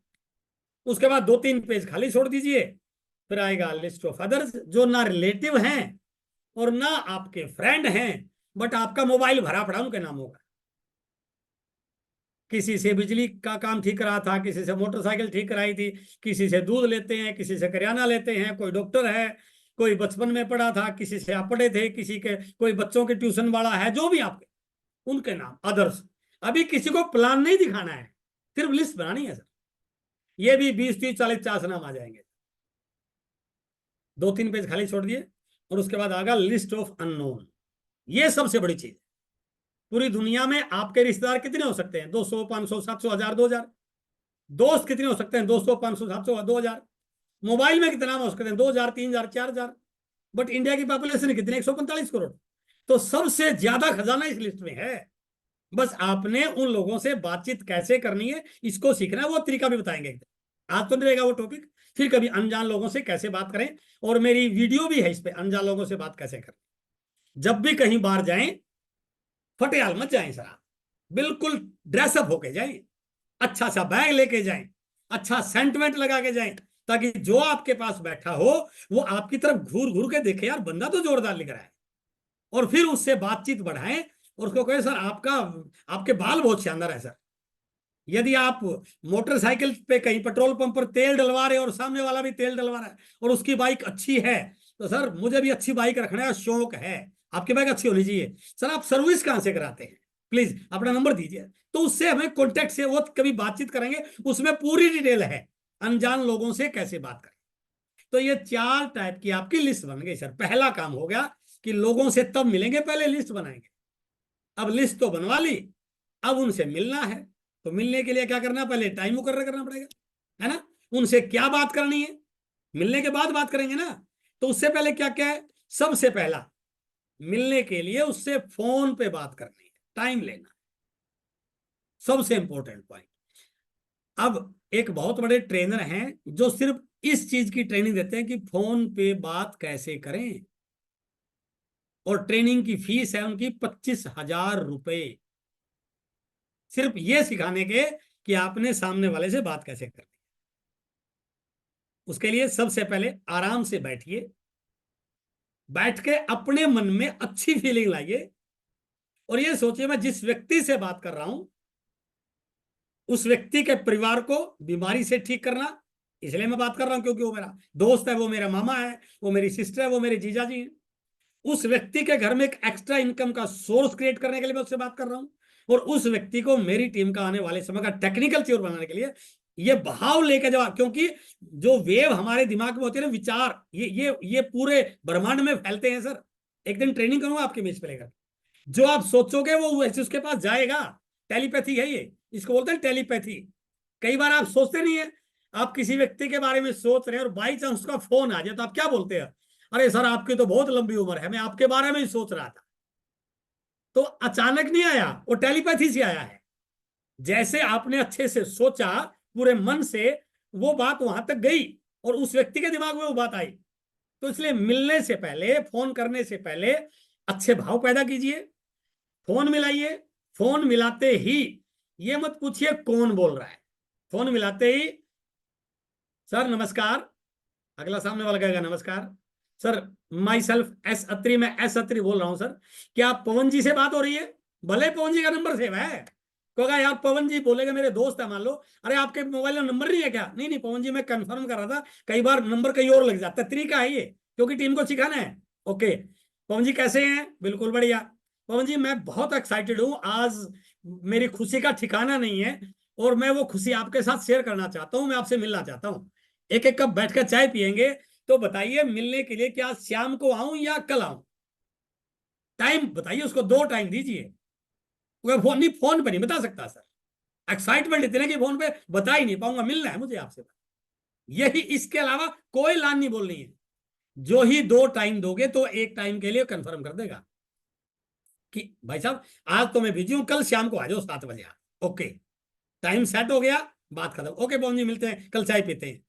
उसके बाद 2-3 पेज खाली छोड़ दीजिए। फिर आएगा लिस्ट ऑफ अदर्स, जो ना रिलेटिव हैं और ना आपके फ्रेंड हैं, बट आपका मोबाइल भरा पड़ा उनके नाम होगा। किसी से बिजली का काम ठीक करा था, किसी से मोटरसाइकिल ठीक कराई थी, किसी से दूध लेते हैं, किसी से करियाना लेते हैं, कोई डॉक्टर है, कोई बचपन में पढ़ा था, किसी से आप पढ़े थे, किसी के कोई बच्चों के ट्यूशन वाला है, जो भी आपके, उनके नाम अदर्स। अभी किसी को प्लान नहीं दिखाना है, सिर्फ लिस्ट बनानी है सर। ये भी 20 30 40 50 नाम आ जाएंगे। 2-3 पेज खाली छोड़ दिए। और उसके बाद आगा लिस्ट ऑफ अननोन। ये सबसे बड़ी चीज। पूरी दुनिया में आपके रिश्तेदार कितने हो सकते हैं? 200 500 700 1000 2000। दोस्त कितने हो सकते हैं? 200 500 700 2000। मोबाइल में कितना हो सकते हैं? 2000 3000 4000। बट इंडिया की पॉपुलेशन कितनी? 145 करोड़। तो सबसे ज्यादा खजाना इस लिस्ट में है। बस आपने उन लोगों से बातचीत कैसे करनी है, इसको सीखना है। वो तरीका भी बताएंगे। आज तो नहीं रहेगा वो टॉपिक, फिर कभी अनजान लोगों से कैसे बात करें। और मेरी वीडियो भी है इस पे, अनजान लोगों से बात कैसे करें। जब भी कहीं बाहर जाएं, फटेहाल मत जाएं सर, बिल्कुल ड्रेसअप होके जाएं, अच्छा सा बैग लेके जाएं, अच्छा सेंटिमेंट लगा के जाएं, ताकि जो आपके पास बैठा हो वो आपकी तरफ घूर घूर के देखे, यार बंदा तो जोरदार लिख रहा है। और फिर उससे बातचीत बढ़ाएं और उसको कहे सर आपका, आपके बाल बहुत शानदार है सर। यदि आप मोटरसाइकिल पे कहीं पेट्रोल पंप पर तेल डलवा रहे और सामने वाला भी तेल डलवा रहा है और उसकी बाइक अच्छी है, तो सर मुझे भी अच्छी बाइक रखने का शौक है, आपकी बाइक अच्छी होनी चाहिए। सर आप सर्विस कहां से कराते हैं, प्लीज अपना नंबर दीजिए। तो उससे हमें कॉन्टेक्ट से वो कभी बातचीत करेंगे, उसमें पूरी डिटेल है अनजान लोगों से कैसे बात करें। तो ये 4 टाइप की आपकी लिस्ट बन गई सर। पहला काम हो गया कि लोगों से तब मिलेंगे, पहले लिस्ट बनाएंगे। अब लिस्ट तो बनवा ली, अब उनसे मिलना है। तो मिलने के लिए क्या करना, पहले टाइम मुकर्रर करना पड़ेगा, है ना। उनसे क्या बात करनी है, मिलने के बाद बात करेंगे ना। तो उससे पहले क्या क्या है, सबसे पहला मिलने के लिए उससे फोन पे बात करनी है। टाइम लेना सबसे इंपॉर्टेंट पॉइंट। अब एक बहुत बड़े ट्रेनर हैं जो सिर्फ इस चीज की ट्रेनिंग देते हैं कि फोन पे बात कैसे करें, और ट्रेनिंग की फीस है उनकी 25,000 रुपए, सिर्फ ये सिखाने के कि आपने सामने वाले से बात कैसे करनी। उसके लिए सबसे पहले आराम से बैठिए, बैठ के अपने मन में अच्छी फीलिंग लाइए और ये सोचिए मैं जिस व्यक्ति से बात कर रहा हूं उस व्यक्ति के परिवार को बीमारी से ठीक करना, इसलिए मैं बात कर रहा हूं क्योंकि वो मेरा दोस्त है, वो मेरा मामा है, वो मेरी सिस्टर है, वो मेरे जीजा जी हैं। उस व्यक्ति के घर में एक एक्स्ट्रा इनकम का सोर्स क्रिएट करने के लिए मैं उससे बात कर रहा हूं, और उस व्यक्ति को मेरी टीम का आने वाले समय का टेक्निकल चोर बनाने के लिए ये बहाव लेकर जाओ, क्योंकि जो वेव हमारे दिमाग में होते हैं ना विचार, ये पूरे ब्रह्मांड में फैलते हैं सर। एक दिन ट्रेनिंग करूंगा आपके बीच पे लेकर, जो आप सोचोगे वो वैसे उसके पास जाएगा। टेलीपैथी है ये, इसको बोलते हैं टेलीपैथी। कई बार आप सोचते नहीं है, आप किसी व्यक्ति के बारे में सोच रहे हैं और बाई चांस उसका फोन आ जाए तो आप क्या बोलते हैं? अरे सर आपकी तो बहुत लंबी उम्र है, मैं आपके बारे में ही सोच रहा था। तो अचानक नहीं आया, वो टेलीपैथी से आया है। जैसे आपने अच्छे से सोचा पूरे मन से, वो बात वहां तक गई और उस व्यक्ति के दिमाग में वो बात आई। तो इसलिए मिलने से पहले, फोन करने से पहले अच्छे भाव पैदा कीजिए, फोन मिलाइए। फोन मिलाते ही ये मत पूछिए कौन बोल रहा है, फोन मिलाते ही सर नमस्कार, अगला सामने वाला कहेगा नमस्कार सर, माई सेल्फ एस अत्री, मैं एस अत्री बोल रहा हूं सर, क्या पवन जी से बात हो रही है? भले पवन जी का नंबर सेव है, कहोगा यार पवन जी बोलेगा मेरे दोस्त है मान लो, अरे आपके मोबाइल में नंबर नहीं है क्या? नहीं नहीं पवन जी मैं कंफर्म कर रहा था, कई बार नंबर कहीं और लग जाता है, तरीका है ये क्योंकि टीम को सिखाना है। ओके पवन जी कैसे हैं? बिल्कुल बढ़िया। पवन जी मैं बहुत एक्साइटेड हूं, आज मेरी खुशी का ठिकाना नहीं है और मैं वो खुशी आपके साथ शेयर करना चाहता हूं, मैं आपसे मिलना चाहता हूं। एक एक कप बैठकर चाय पियेंगे। तो बताइए मिलने के लिए क्या शाम को आऊं या कल आऊं? टाइम बताइए उसको, दो टाइम दीजिए। वो फोन नहीं, फोन पे नहीं बता सकता सर, एक्साइटमेंट इतने कि फोन पे बता ही नहीं पाऊंगा, मिलना है मुझे आपसे। यही, इसके अलावा कोई लान नहीं बोलनी है। जो ही दो टाइम दोगे तो एक टाइम के लिए कंफर्म कर देगा कि भाई साहब आज तो मैं बिजी हूं, कल शाम को आ जाओ 7 बजे आप। ओके टाइम सेट हो गया, बात खत्म। ओके पवन जी मिलते हैं कल, चाय पीते हैं।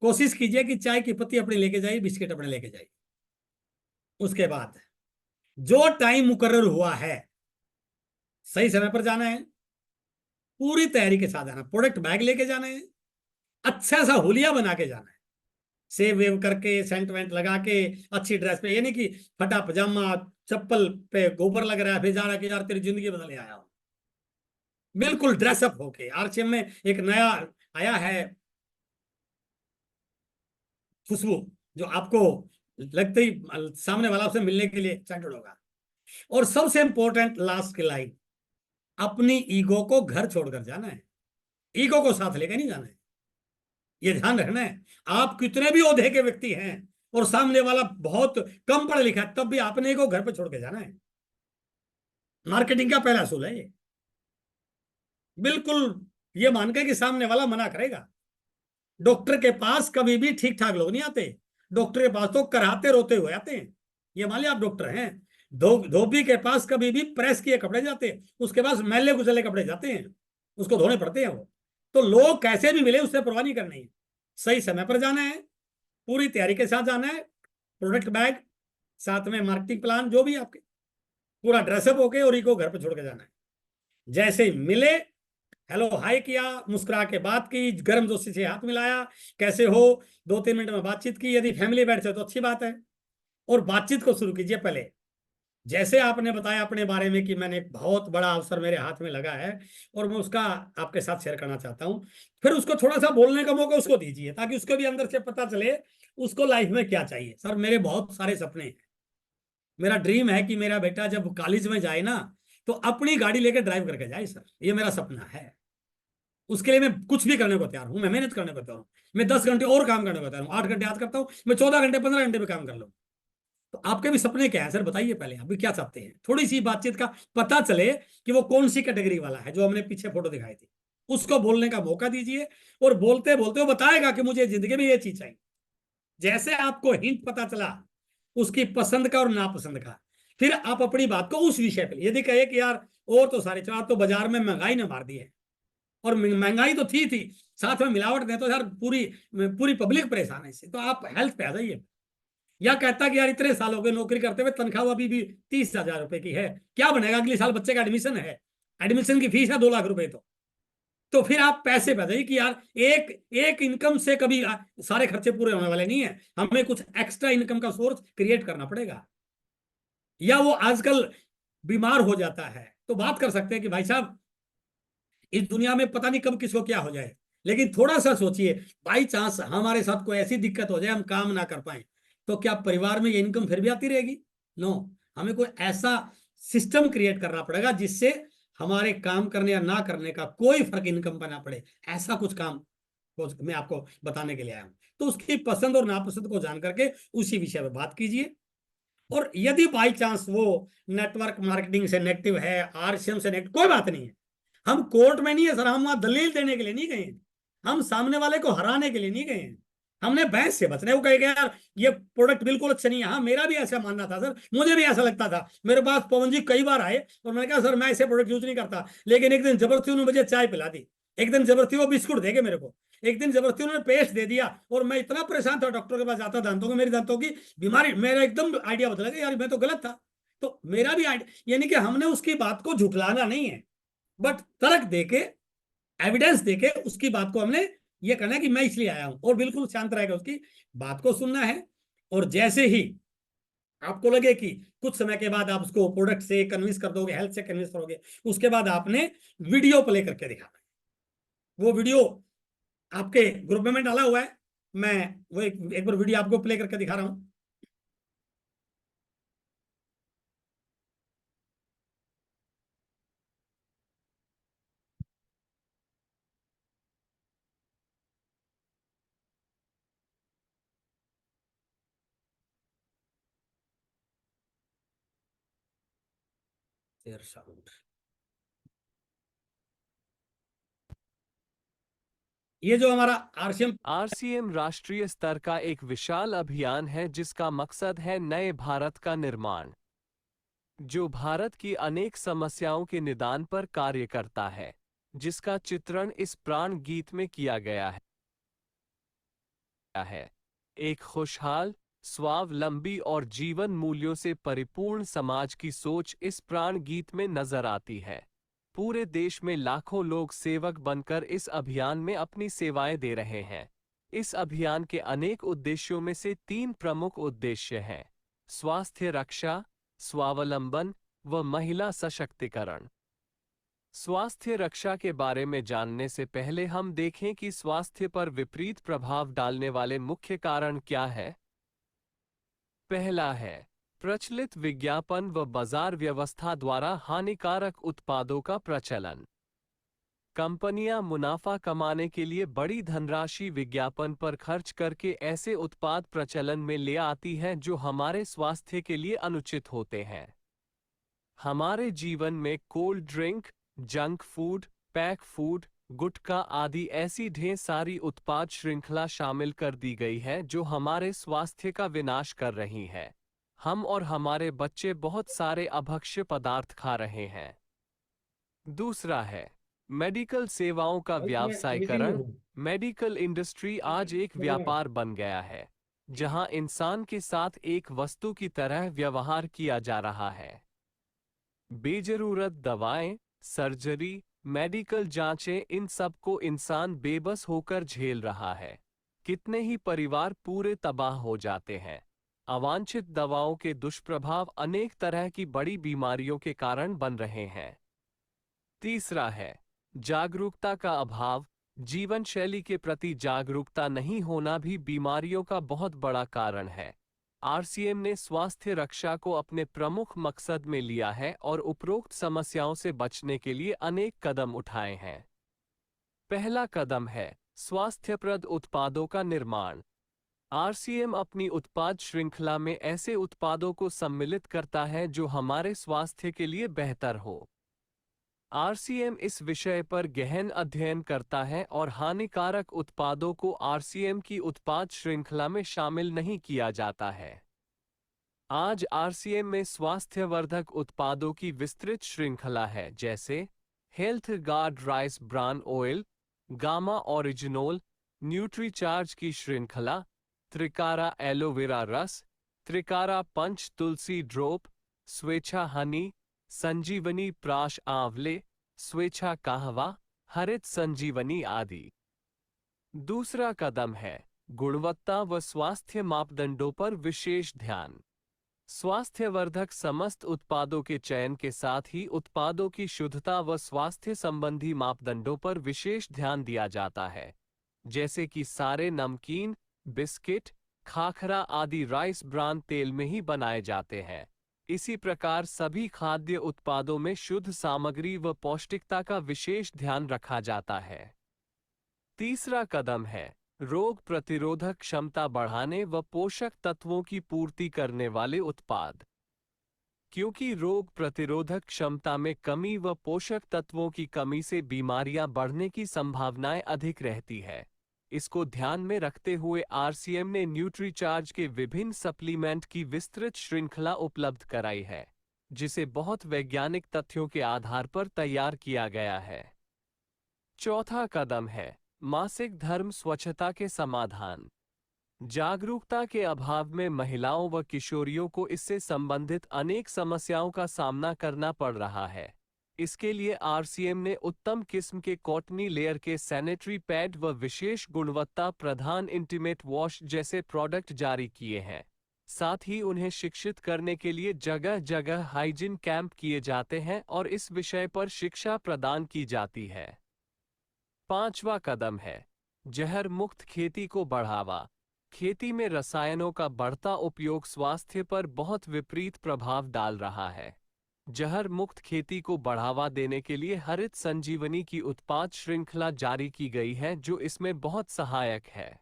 कोशिश कीजिए कि चाय की पत्ती अपनी लेके जाइए, बिस्किट अपने लेके जाइए। उसके बाद जो टाइम मुकर्रर हुआ है सही समय पर जाना है, पूरी तैयारी के साथ जाना, प्रोडक्ट बैग लेके जाना है, अच्छा सा हुलिया बना के जाना है, सेव वेव करके सेंट वेंट लगा के अच्छी ड्रेस पे, ये नहीं कि फटा पजामा चप्पल पे गोबर लग रहा है फिर जा रहा है कि यार तेरी जिंदगी बदल आया हूं। बिल्कुल ड्रेसअप होके, आरसीएम में एक नया आया है खुशबू, जो आपको लगते ही सामने वाला आपसे मिलने के लिए एक्साइटेड होगा। और सबसे इंपॉर्टेंट लास्ट की लाइन, अपनी ईगो को घर छोड़कर जाना है, ईगो को साथ लेकर नहीं जाना है। ये ध्यान रखना है, आप कितने भी ओहदे के व्यक्ति हैं और सामने वाला बहुत कम पढ़ा लिखा है, तब भी आपने ईगो घर पे छोड़ के जाना है। मार्केटिंग का पहला असूल है ये। बिल्कुल ये मान के कि सामने वाला मना करेगा। डॉक्टर के पास कभी भी ठीक ठाक लोग नहीं आते, डॉक्टर के पास तो कराते रोते हुए आते हैं। ये मान लिया आप डॉक्टर हैं, धोबी के पास कभी भी प्रेस किए कपड़े जाते हैं, उसके पास मैले कुचले कपड़े जाते हैं, उसको धोने पड़ते हैं वो। तो लोग कैसे भी मिले उससे परवाह नहीं करनी है, सही समय पर जाना है, पूरी तैयारी के साथ जाना है, प्रोडक्ट बैग साथ में, मार्केटिंग प्लान जो भी आपके, पूरा ड्रेसअप होके और इको घर पर छोड़ के जाना है। जैसे ही मिले हेलो हाय किया, मुस्कुरा के बात की, गर्म जोशी से हाथ मिलाया, कैसे हो, 2-3 मिनट में बातचीत की, यदि फैमिली बैठे तो अच्छी बात है। और बातचीत को शुरू कीजिए पहले, जैसे आपने बताया अपने बारे में कि मैंने एक बहुत बड़ा अवसर मेरे हाथ में लगा है और मैं उसका आपके साथ शेयर करना चाहता हूं, फिर उसको थोड़ा सा बोलने का मौका उसको दीजिए ताकि उसको भी अंदर से पता चले उसको लाइफ में क्या चाहिए। सर मेरे बहुत सारे सपने हैं, मेरा ड्रीम है कि मेरा बेटा जब कॉलेज में जाए ना तो अपनी गाड़ी लेकर ड्राइव करके जाए, सर ये मेरा सपना है। उसके लिए मैं कुछ भी करने को तैयार हूं, मैं मेहनत करने को तैयार हूं, मैं 10 घंटे और काम करने को तैयार हूं, 8 घंटे आज करता हूं, मैं 14 घंटे 15 घंटे में काम कर लूं। तो आपके भी सपने क्या है सर बताइए, पहले आप भी क्या चाहते हैं, थोड़ी सी बातचीत का पता चले कि वो कौन सी कैटेगरी वाला है। जो हमने पीछे फोटो दिखाई थी उसको बोलने का मौका दीजिए, और बोलते बोलते वो बताएगा कि मुझे जिंदगी में ये चीज चाहिए। जैसे आपको हिंट पता चला उसकी पसंद का और नापसंद का, फिर आप अपनी बात को उस विषय पर, यदि कहे कि यार और तो सारे आज तो बाजार में महंगाई ने मार दी है। और महंगाई तो थी साथ में मिलावट दे तो यार पूरी पूरी पब्लिक परेशान है इससे। तो आप हेल्थ पे आ जाइए। या कहता कि यार इतने साल हो गए नौकरी करते हुए, तनख्वाह अभी भी 30,000 रुपए की है, क्या बनेगा अगले साल? बच्चे का एडमिशन है, एडमिशन की फीस है 2 लाख रुपए। तो फिर आप पैसे बताइए कि यार एक एक इनकम से कभी सारे खर्चे पूरे होने वाले नहीं है, हमें कुछ एक्स्ट्रा इनकम का सोर्स क्रिएट करना पड़ेगा। या वो आजकल बीमार हो जाता है तो बात कर सकते हैं कि भाई साहब इस दुनिया में पता नहीं कब किसको क्या हो जाए, लेकिन थोड़ा सा सोचिए, बाई चांस हमारे साथ कोई ऐसी दिक्कत हो जाए हम काम ना कर पाए, तो क्या परिवार में ये इनकम फिर भी आती रहेगी? नो। हमें कोई ऐसा सिस्टम क्रिएट करना पड़ेगा जिससे हमारे काम करने या ना करने का कोई फर्क इनकम पर ना पड़े। ऐसा कुछ काम मैं आपको बताने के लिए आया हूं। तो उसकी पसंद और नापसंद को जान करके उसी विषय पर बात कीजिए। और यदि बाई चांस वो नेटवर्क मार्केटिंग से नेगेटिव है, आरसीएम से नेगेटिव, कोई बात नहीं है। हम कोर्ट में नहीं है सर, हम वहां दलील देने के लिए नहीं गए हैं, हम सामने वाले को हराने के लिए नहीं गए हैं। हमने बहस से बचने को कहेगा यार ये प्रोडक्ट बिल्कुल अच्छा नहीं है। हाँ मेरा भी ऐसा मानना था सर, मुझे भी ऐसा लगता था। मेरे पास पवन जी कई बार आए और मैंने कहा सर मैं ऐसे प्रोडक्ट यूज नहीं करता, लेकिन एक दिन जबरदस्ती उन्होंने मुझे चाय पिला दी, एक दिन जबरदस्ती वो बिस्कुट देके मेरे को, एक दिन जबरदस्ती उन्होंने पेस्ट दे दिया, और मैं इतना परेशान था, डॉक्टर के पास जाता दांतों की, मेरी दांतों की बीमारी, मेरा एकदम आइडिया बदला कि यार मैं तो गलत था। तो मेरा भी आइडिया, यानी कि हमने उसकी बात को झुठलाना नहीं है, बट तर्क देके, एविडेंस देके उसकी बात को हमने ये करना है कि मैं इसलिए आया हूं, और बिल्कुल शांत रहेगा, उसकी बात को सुनना है। और जैसे ही आपको लगे कि कुछ समय के बाद आप उसको प्रोडक्ट से कन्विंस कर दोगे, हेल्थ से कन्विंस करोगे, उसके बाद आपने वीडियो प्ले करके दिखाना है। वो वीडियो आपके ग्रुप में डाला हुआ है, मैं वो एक बार वीडियो आपको प्ले करके दिखा रहा हूं। साउंड, ये जो हमारा आरसीएम, आरसीएम राष्ट्रीय स्तर का एक विशाल अभियान है जिसका मकसद है नए भारत का निर्माण, जो भारत की अनेक समस्याओं के निदान पर कार्य करता है, जिसका चित्रण इस प्राण गीत में किया गया है। एक खुशहाल, स्वावलंबी और जीवन मूल्यों से परिपूर्ण समाज की सोच इस प्राण गीत में नजर आती है। पूरे देश में लाखों लोग सेवक बनकर इस अभियान में अपनी सेवाएं दे रहे हैं। इस अभियान के अनेक उद्देश्यों में से 3 प्रमुख उद्देश्य हैं: स्वास्थ्य रक्षा, स्वावलंबन व महिला सशक्तिकरण। स्वास्थ्य रक्षा के बारे में जानने से पहले हम देखें कि स्वास्थ्य पर विपरीत प्रभाव डालने वाले मुख्य कारण क्या है। पहला है प्रचलित विज्ञापन व बाजार व्यवस्था द्वारा हानिकारक उत्पादों का प्रचलन। कंपनियां मुनाफा कमाने के लिए बड़ी धनराशि विज्ञापन पर खर्च करके ऐसे उत्पाद प्रचलन में ले आती हैं जो हमारे स्वास्थ्य के लिए अनुचित होते हैं। हमारे जीवन में cold drink, junk food, pack food, gutkha आदि ऐसी ढेर सारी उत्पाद श्रृंखला शामिल कर दी गई है जो हमारे स्वास्थ्य का विनाश कर रही है। हम और हमारे बच्चे बहुत सारे अभक्ष्य पदार्थ खा रहे हैं। दूसरा है मेडिकल सेवाओं का मीटिंग में व्यावसायीकरण। हूँ। मेडिकल इंडस्ट्री आज एक व्यापार बन गया है, जहां इंसान के साथ एक वस्तु की तरह व्यवहार किया जा रहा है। बेजरूरत दवाएं, सर्जरी, मेडिकल जांचें, इन सब को इंसान बेबस होकर झेल रहा है। कितने ही परिवार पूरे तबाह हो जाते हैं। अवांछित दवाओं के दुष्प्रभाव अनेक तरह की बड़ी बीमारियों के कारण बन रहे हैं। तीसरा है जागरूकता का अभाव। जीवन शैली के प्रति जागरूकता नहीं होना भी बीमारियों का बहुत बड़ा कारण है। आरसीएम ने स्वास्थ्य रक्षा को अपने प्रमुख मकसद में लिया है और उपरोक्त समस्याओं से बचने के लिए अनेक कदम उठाए हैं। पहला कदम है स्वास्थ्यप्रद उत्पादों का निर्माण। आरसीएम अपनी उत्पाद श्रृंखला में ऐसे उत्पादों को सम्मिलित करता है जो हमारे स्वास्थ्य के लिए बेहतर हो। आरसीएम इस विषय पर गहन अध्ययन करता है और हानिकारक उत्पादों को आरसीएम की उत्पाद श्रृंखला में शामिल नहीं किया जाता है। आज आरसीएम में स्वास्थ्यवर्धक उत्पादों की विस्तृत श्रृंखला है, जैसे Health Guard rice bran oil, gamma oryzanol, Nutricharge की श्रृंखला, त्रिकारा एलोवेरा रस, त्रिकारा पंच तुलसी ड्रॉप, स्वेच्छा हनी, संजीवनी प्राश आंवले, स्वेच्छा कहवा, हरित संजीवनी आदि। दूसरा कदम है गुणवत्ता व स्वास्थ्य मापदंडों पर विशेष ध्यान। स्वास्थ्यवर्धक समस्त उत्पादों के चयन के साथ ही उत्पादों की शुद्धता व स्वास्थ्य संबंधी मापदंडों पर विशेष ध्यान दिया जाता है, जैसे कि सारे नमकीन, बिस्किट, खाखरा आदि राइस ब्रान तेल में ही बनाए जाते हैं। इसी प्रकार सभी खाद्य उत्पादों में शुद्ध सामग्री व पौष्टिकता का विशेष ध्यान रखा जाता है। तीसरा कदम है रोग प्रतिरोधक क्षमता बढ़ाने व पोषक तत्वों की पूर्ति करने वाले उत्पाद। क्योंकि रोग प्रतिरोधक क्षमता में कमी व पोषक तत्वों की कमी से बीमारियां बढ़ने की संभावनाएं अधिक रहती है, इसको ध्यान में रखते हुए आरसीएम ने न्यूट्रीचार्ज के विभिन्न सप्लीमेंट की विस्तृत श्रृंखला उपलब्ध कराई है, जिसे बहुत वैज्ञानिक तथ्यों के आधार पर तैयार किया गया है। चौथा कदम है मासिक धर्म स्वच्छता के समाधान। जागरूकता के अभाव में महिलाओं व किशोरियों को इससे संबंधित अनेक समस्याओं का सामना करना पड़ रहा है। इसके लिए आरसीएम ने उत्तम किस्म के कॉटनी लेयर के सैनिटरी पैड व विशेष गुणवत्ता प्रधान इंटीमेट वॉश जैसे प्रोडक्ट जारी किए हैं। साथ ही उन्हें शिक्षित करने के लिए जगह जगह हाइजीन कैंप किए जाते हैं और इस विषय पर शिक्षा प्रदान की जाती है। पांचवा कदम है जहर मुक्त खेती को बढ़ावा। खेती में रसायनों का बढ़ता उपयोग स्वास्थ्य पर बहुत विपरीत प्रभाव डाल रहा है। जहर मुक्त खेती को बढ़ावा देने के लिए हरित संजीवनी की उत्पाद श्रृंखला जारी की गई है, जो इसमें बहुत सहायक है।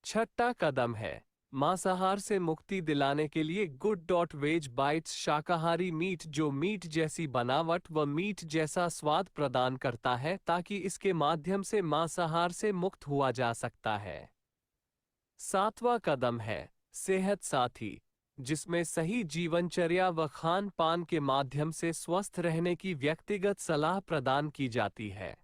छठा कदम है मांसाहार से मुक्ति दिलाने के लिए गुड.वेज बाइट्स शाकाहारी मीट, जो मीट जैसी बनावट व मीट जैसा स्वाद प्रदान करता है, ताकि इसके माध्यम से मांसाहार से मुक्त हुआ जा सकता है। सातवां कदम है सेहत साथी, जिसमें सही जीवनचर्या व खान पान के माध्यम से स्वस्थ रहने की व्यक्तिगत सलाह प्रदान की जाती है।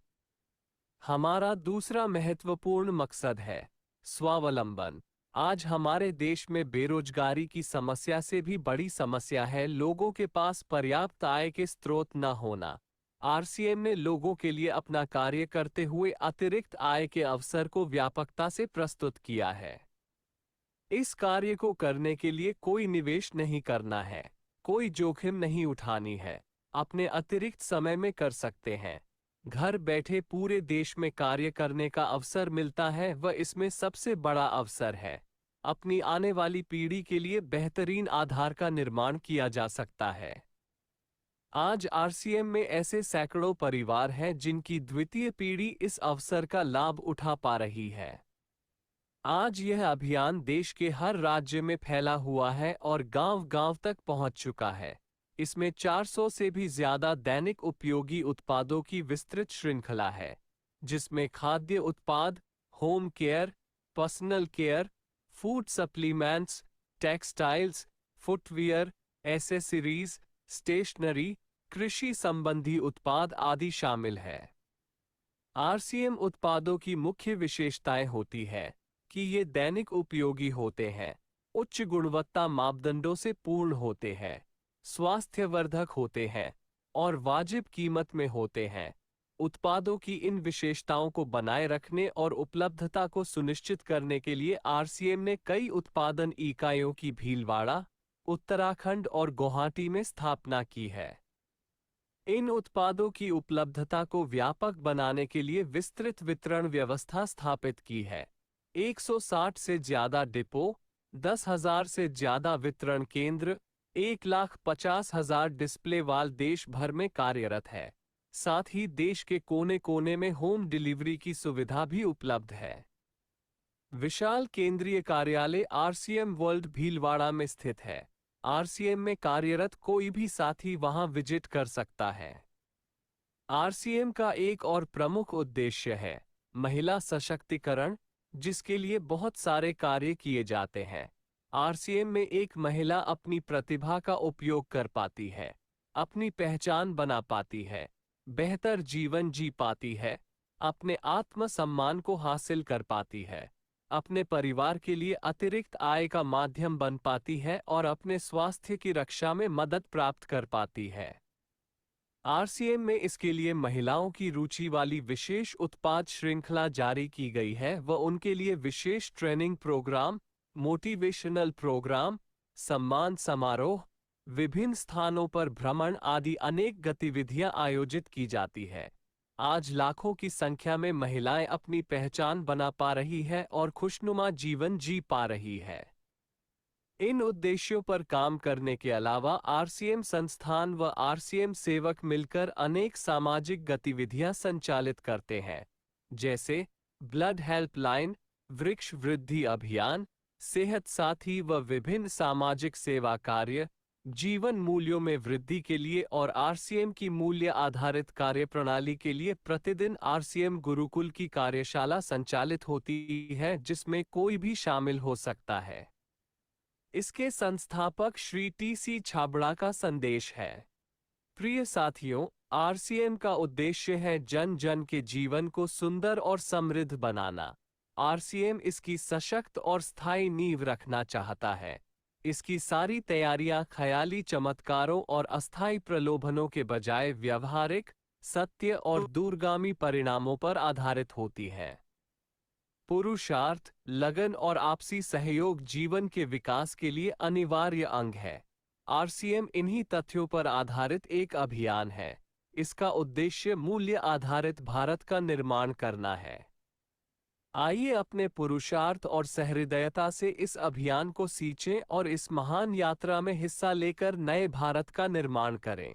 हमारा दूसरा महत्वपूर्ण मकसद है स्वावलंबन। आज हमारे देश में बेरोजगारी की समस्या से भी बड़ी समस्या है लोगों के पास पर्याप्त आय के स्रोत न होना। आरसीएम ने लोगों के लिए अपना कार्य करते हुए अतिरिक्त आय के अवसर को व्यापकता से प्रस्तुत किया है। इस कार्य को करने के लिए कोई निवेश नहीं करना है, कोई जोखिम नहीं उठानी है, अपने अतिरिक्त समय में कर सकते हैं। घर बैठे पूरे देश में कार्य करने का अवसर मिलता है व इसमें सबसे बड़ा अवसर है अपनी आने वाली पीढ़ी के लिए बेहतरीन आधार का निर्माण किया जा सकता है। आज आरसीएम में ऐसे सैकड़ों परिवार हैं जिनकी द्वितीय पीढ़ी इस अवसर का लाभ उठा पा रही है। आज यह अभियान देश के हर राज्य में फैला हुआ है और गांव-गांव तक पहुंच चुका है। इसमें 400 से भी ज्यादा दैनिक उपयोगी उत्पादों की विस्तृत श्रृंखला है, जिसमें खाद्य उत्पाद, home care, personal care, food supplements, textiles, footwear, accessories, stationery, कृषि संबंधी उत्पाद आदि शामिल है। आरसीएम उत्पादों की मुख्य विशेषताएं होती है कि ये दैनिक उपयोगी होते हैं, उच्च गुणवत्ता मापदंडों से पूर्ण होते हैं, स्वास्थ्यवर्धक होते हैं और वाजिब कीमत में होते हैं। उत्पादों की इन विशेषताओं को बनाए रखने और उपलब्धता को सुनिश्चित करने के लिए आरसीएम ने कई उत्पादन इकाइयों की भीलवाड़ा, उत्तराखंड और गुवाहाटी में स्थापना की है। इन उत्पादों की उपलब्धता को व्यापक बनाने के लिए विस्तृत वितरण व्यवस्था स्थापित की है। 160 से ज्यादा डिपो, 10,000 से ज्यादा वितरण केंद्र, 1,50,000 डिस्प्ले वाल देश भर में कार्यरत है। साथ ही देश के कोने-कोने में होम डिलीवरी की सुविधा भी उपलब्ध है। विशाल केंद्रीय कार्यालय आरसीएम वर्ल्ड भीलवाड़ा में स्थित है। आरसीएम में कार्यरत कोई भी साथी वहां विजिट कर सकता है। आरसीएम का एक और प्रमुख उद्देश्य है महिला सशक्तिकरण, जिसके लिए बहुत सारे कार्य किए जाते हैं। आरसीएम में एक महिला अपनी प्रतिभा का उपयोग कर पाती है, अपनी पहचान बना पाती है, बेहतर जीवन जी पाती है, अपने आत्मसम्मान को हासिल कर पाती है, अपने परिवार के लिए अतिरिक्त आय का माध्यम बन पाती है और अपने स्वास्थ्य की रक्षा में मदद प्राप्त कर पाती है। आरसीएम में इसके लिए महिलाओं की रुचि वाली विशेष उत्पाद श्रृंखला जारी की गई है व उनके लिए विशेष ट्रेनिंग प्रोग्राम, मोटिवेशनल प्रोग्राम, सम्मान समारोह, विभिन्न स्थानों पर भ्रमण आदि अनेक गतिविधियां आयोजित की जाती है। आज लाखों की संख्या में महिलाएं अपनी पहचान बना पा रही है और खुशनुमा जीवन जी पा रही है। इन उद्देश्यों पर काम करने के अलावा आरसीएम संस्थान व आरसीएम सेवक मिलकर अनेक सामाजिक गतिविधियां संचालित करते हैं, जैसे ब्लड हेल्पलाइन, वृक्ष वृद्धि अभियान, सेहत साथी व विभिन्न सामाजिक सेवा कार्य, जीवन मूल्यों में वृद्धि के लिए और आरसीएम की मूल्य आधारित कार्यप्रणाली के लिए प्रतिदिन आरसीएम गुरुकुल की कार्यशाला संचालित होती है जिसमें कोई भी शामिल हो सकता है। इसके संस्थापक श्री टी.सी. छाबड़ा का संदेश है। प्रिय साथियों, आरसीएम का उद्देश्य है जन जन के जीवन को सुंदर और समृद्ध बनाना। आरसीएम इसकी सशक्त और स्थायी नींव रखना चाहता है। इसकी सारी तैयारियां ख्याली चमत्कारों और अस्थायी प्रलोभनों के बजाय व्यवहारिक, सत्य और दूरगामी परिणामों पर आधारित होती है। पुरुषार्थ, लगन और आपसी सहयोग जीवन के विकास के लिए अनिवार्य अंग है। आरसीएम इन्हीं तथ्यों पर आधारित एक अभियान है। इसका उद्देश्य मूल्य आधारित भारत का निर्माण करना है। आइए अपने पुरुषार्थ और सहृदयता से इस अभियान को सींचें और इस महान यात्रा में हिस्सा लेकर नए भारत का निर्माण करें।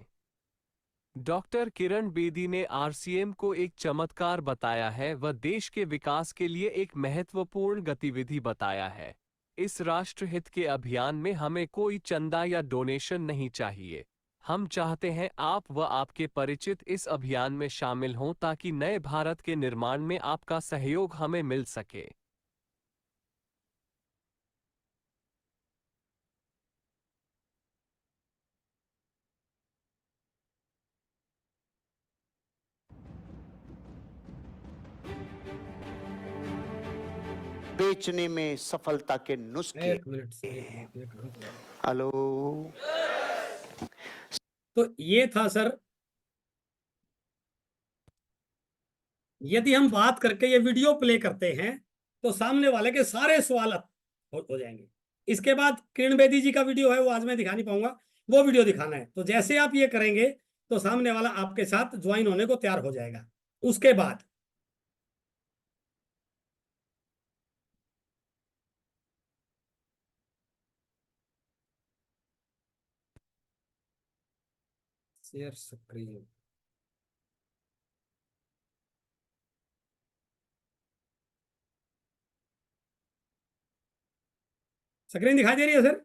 डॉक्टर किरण बेदी ने आरसीएम को एक चमत्कार बताया है व देश के विकास के लिए एक महत्वपूर्ण गतिविधि बताया है। इस राष्ट्रहित के अभियान में हमें कोई चंदा या डोनेशन नहीं चाहिए। हम चाहते हैं आप व आपके परिचित इस अभियान में शामिल हों ताकि नए भारत के निर्माण में आपका सहयोग हमें मिल सके। बेचने में सफलता के नुस्खे। एक मिनट सर, एक मिनट। हेलो। तो ये था सर, यदि हम बात करके ये वीडियो प्ले करते हैं तो सामने वाले के सारे सवाल हो जाएंगे। इसके बाद किरण बेदी जी का वीडियो है, वो आज मैं दिखा नहीं पाऊंगा, वो वीडियो दिखाना है। तो जैसे आप ये करेंगे तो सामने वाला आपके साथ ज्वाइन होने को तैयार हो जाएगा। उसके बाद शेयर स्क्रीन, स्क्रीन दिखाई दे रही है सर?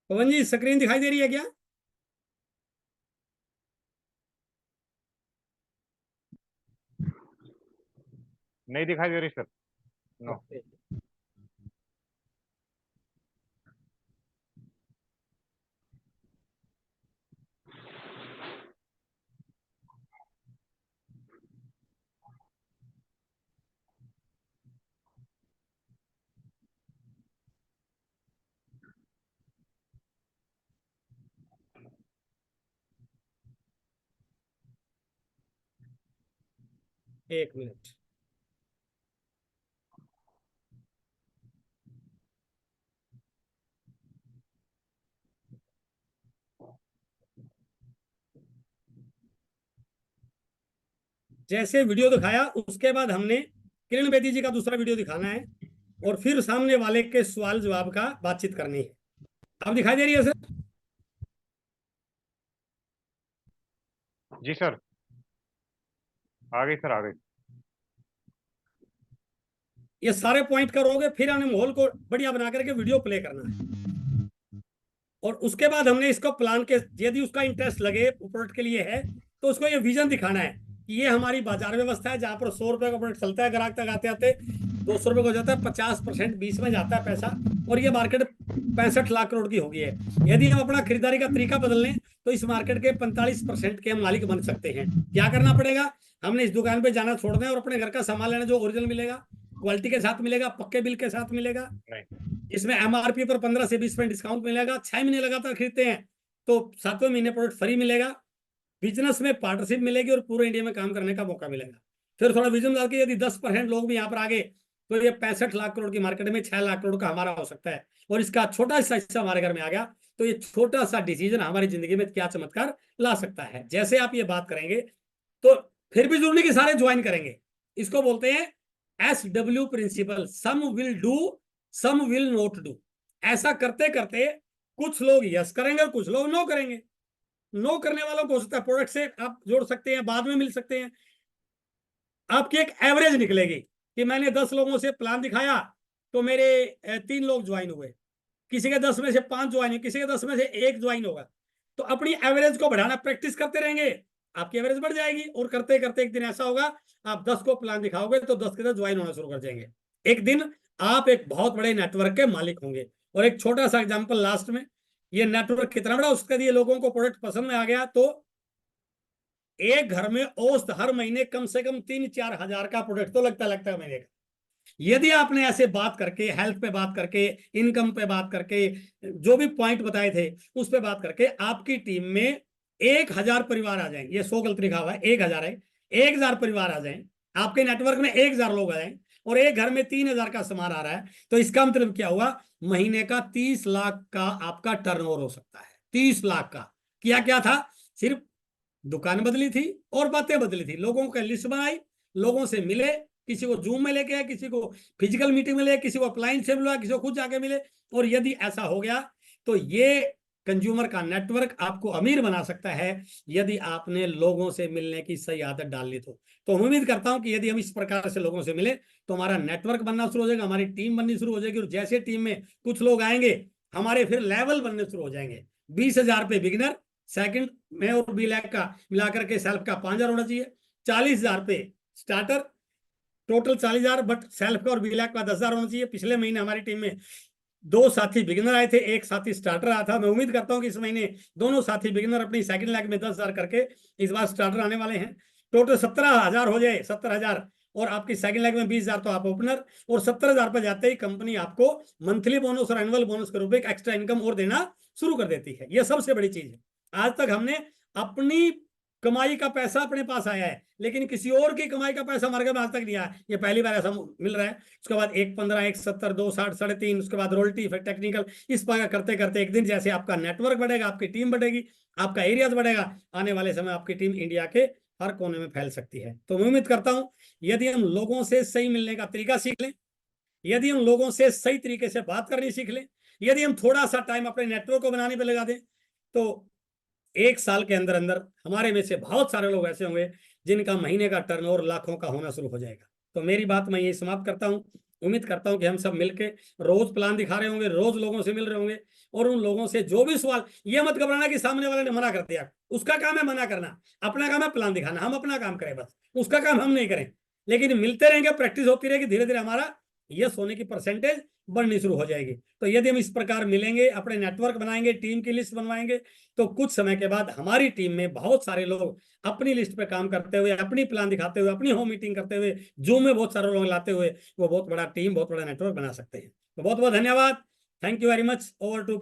पवन जी, स्क्रीन दिखाई दे रही है क्या? नहीं दिखाई दे रही सर। नो। एक मिनट। जैसे वीडियो दिखाया उसके बाद हमने किरण बेदी जी का दूसरा वीडियो दिखाना है और फिर सामने वाले के सवाल जवाब का बातचीत करनी है। अब दिखाई दे रही है सर? जी सर, आ गई सर, आ गई। ये सारे पॉइंट करोगे, फिर हमने माहौल को बढ़िया बना करके वीडियो प्ले करना है, और उसके बाद हमने इसको प्लान के, यदि उसका इंटरेस्ट लगे प्रोडक्ट के लिए है, तो उसको ये विजन दिखाना है कि ये हमारी बाजार व्यवस्था है जहां पर 100 रुपए का प्रोडक्ट चलता है, ग्राहक तक आते आते 200 रुपए को जाता है, 50% 20 में जाता है पैसा, और ये मार्केट 65 लाख करोड़ की हो गई है। यदि हम अपना खरीदारी का तरीका बदल लें तो इस मार्केट के 45% के हम मालिक बन सकते हैं। क्या करना पड़ेगा? हमने इस दुकान पे जाना छोड़ना है और अपने घर का सामान लेना, जो ओरिजिनल मिलेगा, क्वालिटी के साथ मिलेगा, पक्के बिल के साथ मिलेगा, इसमें एमआरपी पर 15 से 20% डिस्काउंट मिलेगा, 6 महीने लगातार खरीदते हैं तो 7वें महीने प्रोडक्ट फ्री मिलेगा, बिजनेस में पार्टनरशिप मिलेगी और पूरे इंडिया में काम करने का मौका मिलेगा। फिर थोड़ा विजन डाल के यदि 10% लोग भी यहाँ पर आ गए तो ये 65 लाख करोड़ की मार्केट में 6 लाख करोड़ का हमारा हो सकता है, और इसका छोटा सा हिस्सा हमारे घर में आ गया तो ये छोटा सा डिसीजन हमारी जिंदगी में क्या चमत्कार ला सकता है। जैसे आप ये बात करेंगे तो फिर भी जरूरी कि सारे ज्वाइन करेंगे। इसको बोलते हैं SW principle, some will do some will not do. ऐसा करते करते कुछ लोग यस करेंगे और कुछ लोग नो करेंगे। नो करने वालों को हो सकता है प्रोडक्ट से आप जोड़ सकते हैं, बाद में मिल सकते हैं, आपकी एक एवरेज निकलेगी कि मैंने 10 लोगों से प्लान दिखाया तो मेरे 3 लोग ज्वाइन हुए, किसी के 10 में से 5 ज्वाइन हुए, किसी के 10 में से 1 ज्वाइन होगा। तो अपनी एवरेज को बढ़ाना, प्रैक्टिस करते रहेंगे, आपकी एवरेज बढ़ जाएगी, और करते करते एक दिन ऐसा होगा आप 10 को प्लान दिखाओगे तो 10 के 10 ज्वाइन होना शुरू कर जाएंगे। एक दिन आप एक बहुत बड़े नेटवर्क के मालिक होंगे। और एक छोटा सा एग्जांपल लास्ट में, ये नेटवर्क कितना बड़ा, उसके लिए लोगों को प्रोडक्ट पसंद में आ गया तो एक घर में औसत हर महीने कम से कम 3-4 हजार का प्रोडक्ट तो लगता है महीने का। यदि आपने ऐसे बात करके, हेल्थ पे बात करके, इनकम पे बात करके, जो भी पॉइंट बताए थे उस पे बात करके आपकी टीम में 1000 परिवार आ जाएं, ये 100 गलत लिखा हुआ है, 1000 है, 1000 परिवार आ जाएं, आपके नेटवर्क में 1000 लोग आ जाएं, और एक घर में 3000 का सामान आ रहा है, तो इसका मतलब क्या हुआ? महीने का 30 लाख का आपका टर्नओवर हो सकता है। 30 लाख का। किया क्या था? सिर्फ दुकान बदली थी और बातें बदली थी, लोगों का लिस्ट बनाई, लोगों से मिले, किसी को जूम में लेके आए, किसी को फिजिकल मीटिंग में ले, किसी को अपलाइन से बुलाया, किसी को खुद जाके मिले। और यदि ऐसा हो गया तो ये कंज्यूमर का नेटवर्क आपको अमीर बना सकता है यदि आपने लोगों से मिलने की सही आदत डाल ली तो उम्मीद करता हूं कि यदि हम इस प्रकार से लोगों से मिले तो हमारा नेटवर्क बनना शुरू हो जाएगा, हमारी टीम बननी शुरू हो जाएगी, और जैसे टीम में कुछ लोग आएंगे हमारे फिर लेवल बनने शुरू हो जाएंगे। 20,000 पे बिगिनर, सेकंड में और बी लैक का मिलाकर के सेल्फ का 5,000 होना चाहिए, 40,000 पे स्टार्टर, टोटल 40,000, बट सेल्फ का और बी लैक का 10,000 होना चाहिए। पिछले महीने हमारी टीम में 2 साथी बिगिनर आए थे, एक साथी स्टार्टर आया था। मैं उम्मीद करता हूं कि इस महीने दोनों साथी बिगिनर अपनी सेकंड लैग में 10,000 करके इस बार स्टार्टर आने वाले हैं। टोटल 17,000 हो जाए, 70,000, और आपकी सेकंड लैग में 20,000 तो आप ओपनर, और 70,000 पर जाते ही कंपनी आपको मंथली बोनस और एनुअल बोनस के रूप में एक्स्ट्रा इनकम और देना शुरू कर देती है। यह सबसे बड़ी चीज है। आज तक हमने अपनी कमाई का पैसा अपने पास आया है, लेकिन किसी और की कमाई का पैसा हमारे में आज तक नहीं आया। ये पहली बार ऐसा मिल रहा है। उसके बाद 1.15, 1.70, 2.60, 3.5, उसके बाद रोल्टी, फिर टेक्निकल, इस प्रकार करते करते एक दिन जैसे आपका नेटवर्क बढ़ेगा, आपकी टीम बढ़ेगी, आपका एरिया बढ़ेगा, आने वाले समय आपकी टीम इंडिया के हर कोने में फैल सकती है। तो मैं उम्मीद करता हूं यदि हम लोगों से सही मिलने का तरीका सीख लें, यदि हम लोगों से सही तरीके से बात करनी सीख लें, यदि हम थोड़ा सा टाइम अपने नेटवर्क को बनाने पर लगा दें, तो 1 साल के अंदर अंदर हमारे में से बहुत सारे लोग ऐसे होंगे जिनका महीने का टर्नओवर लाखों का होना शुरू हो जाएगा। तो मेरी बात मैं यही समाप्त करता हूं। उम्मीद करता हूं कि हम सब मिलके रोज प्लान दिखा रहे होंगे, रोज लोगों से मिल रहे होंगे, और उन लोगों से जो भी सवाल, ये मत घबराना कि सामने वाले ने मना कर दिया, उसका काम है मना करना, अपना काम है प्लान दिखाना। हम अपना काम करें बस, उसका काम हम नहीं करें, लेकिन मिलते रहेंगे, प्रैक्टिस होती रहेगी, धीरे धीरे हमारा यस होने की परसेंटेज बढ़नी शुरू हो जाएगी। तो यदि हम इस प्रकार मिलेंगे, अपने नेटवर्क बनाएंगे, टीम की लिस्ट बनवाएंगे, तो कुछ समय के बाद हमारी टीम में बहुत सारे लोग अपनी लिस्ट पे काम करते हुए, अपनी प्लान दिखाते हुए, अपनी होम मीटिंग करते हुए, जूम में बहुत सारे लोग लाते हुए वो बहुत बड़ा टीम, बहुत बड़ा नेटवर्क बना सकते हैं। तो बहुत बहुत धन्यवाद। Thank you very much. Over to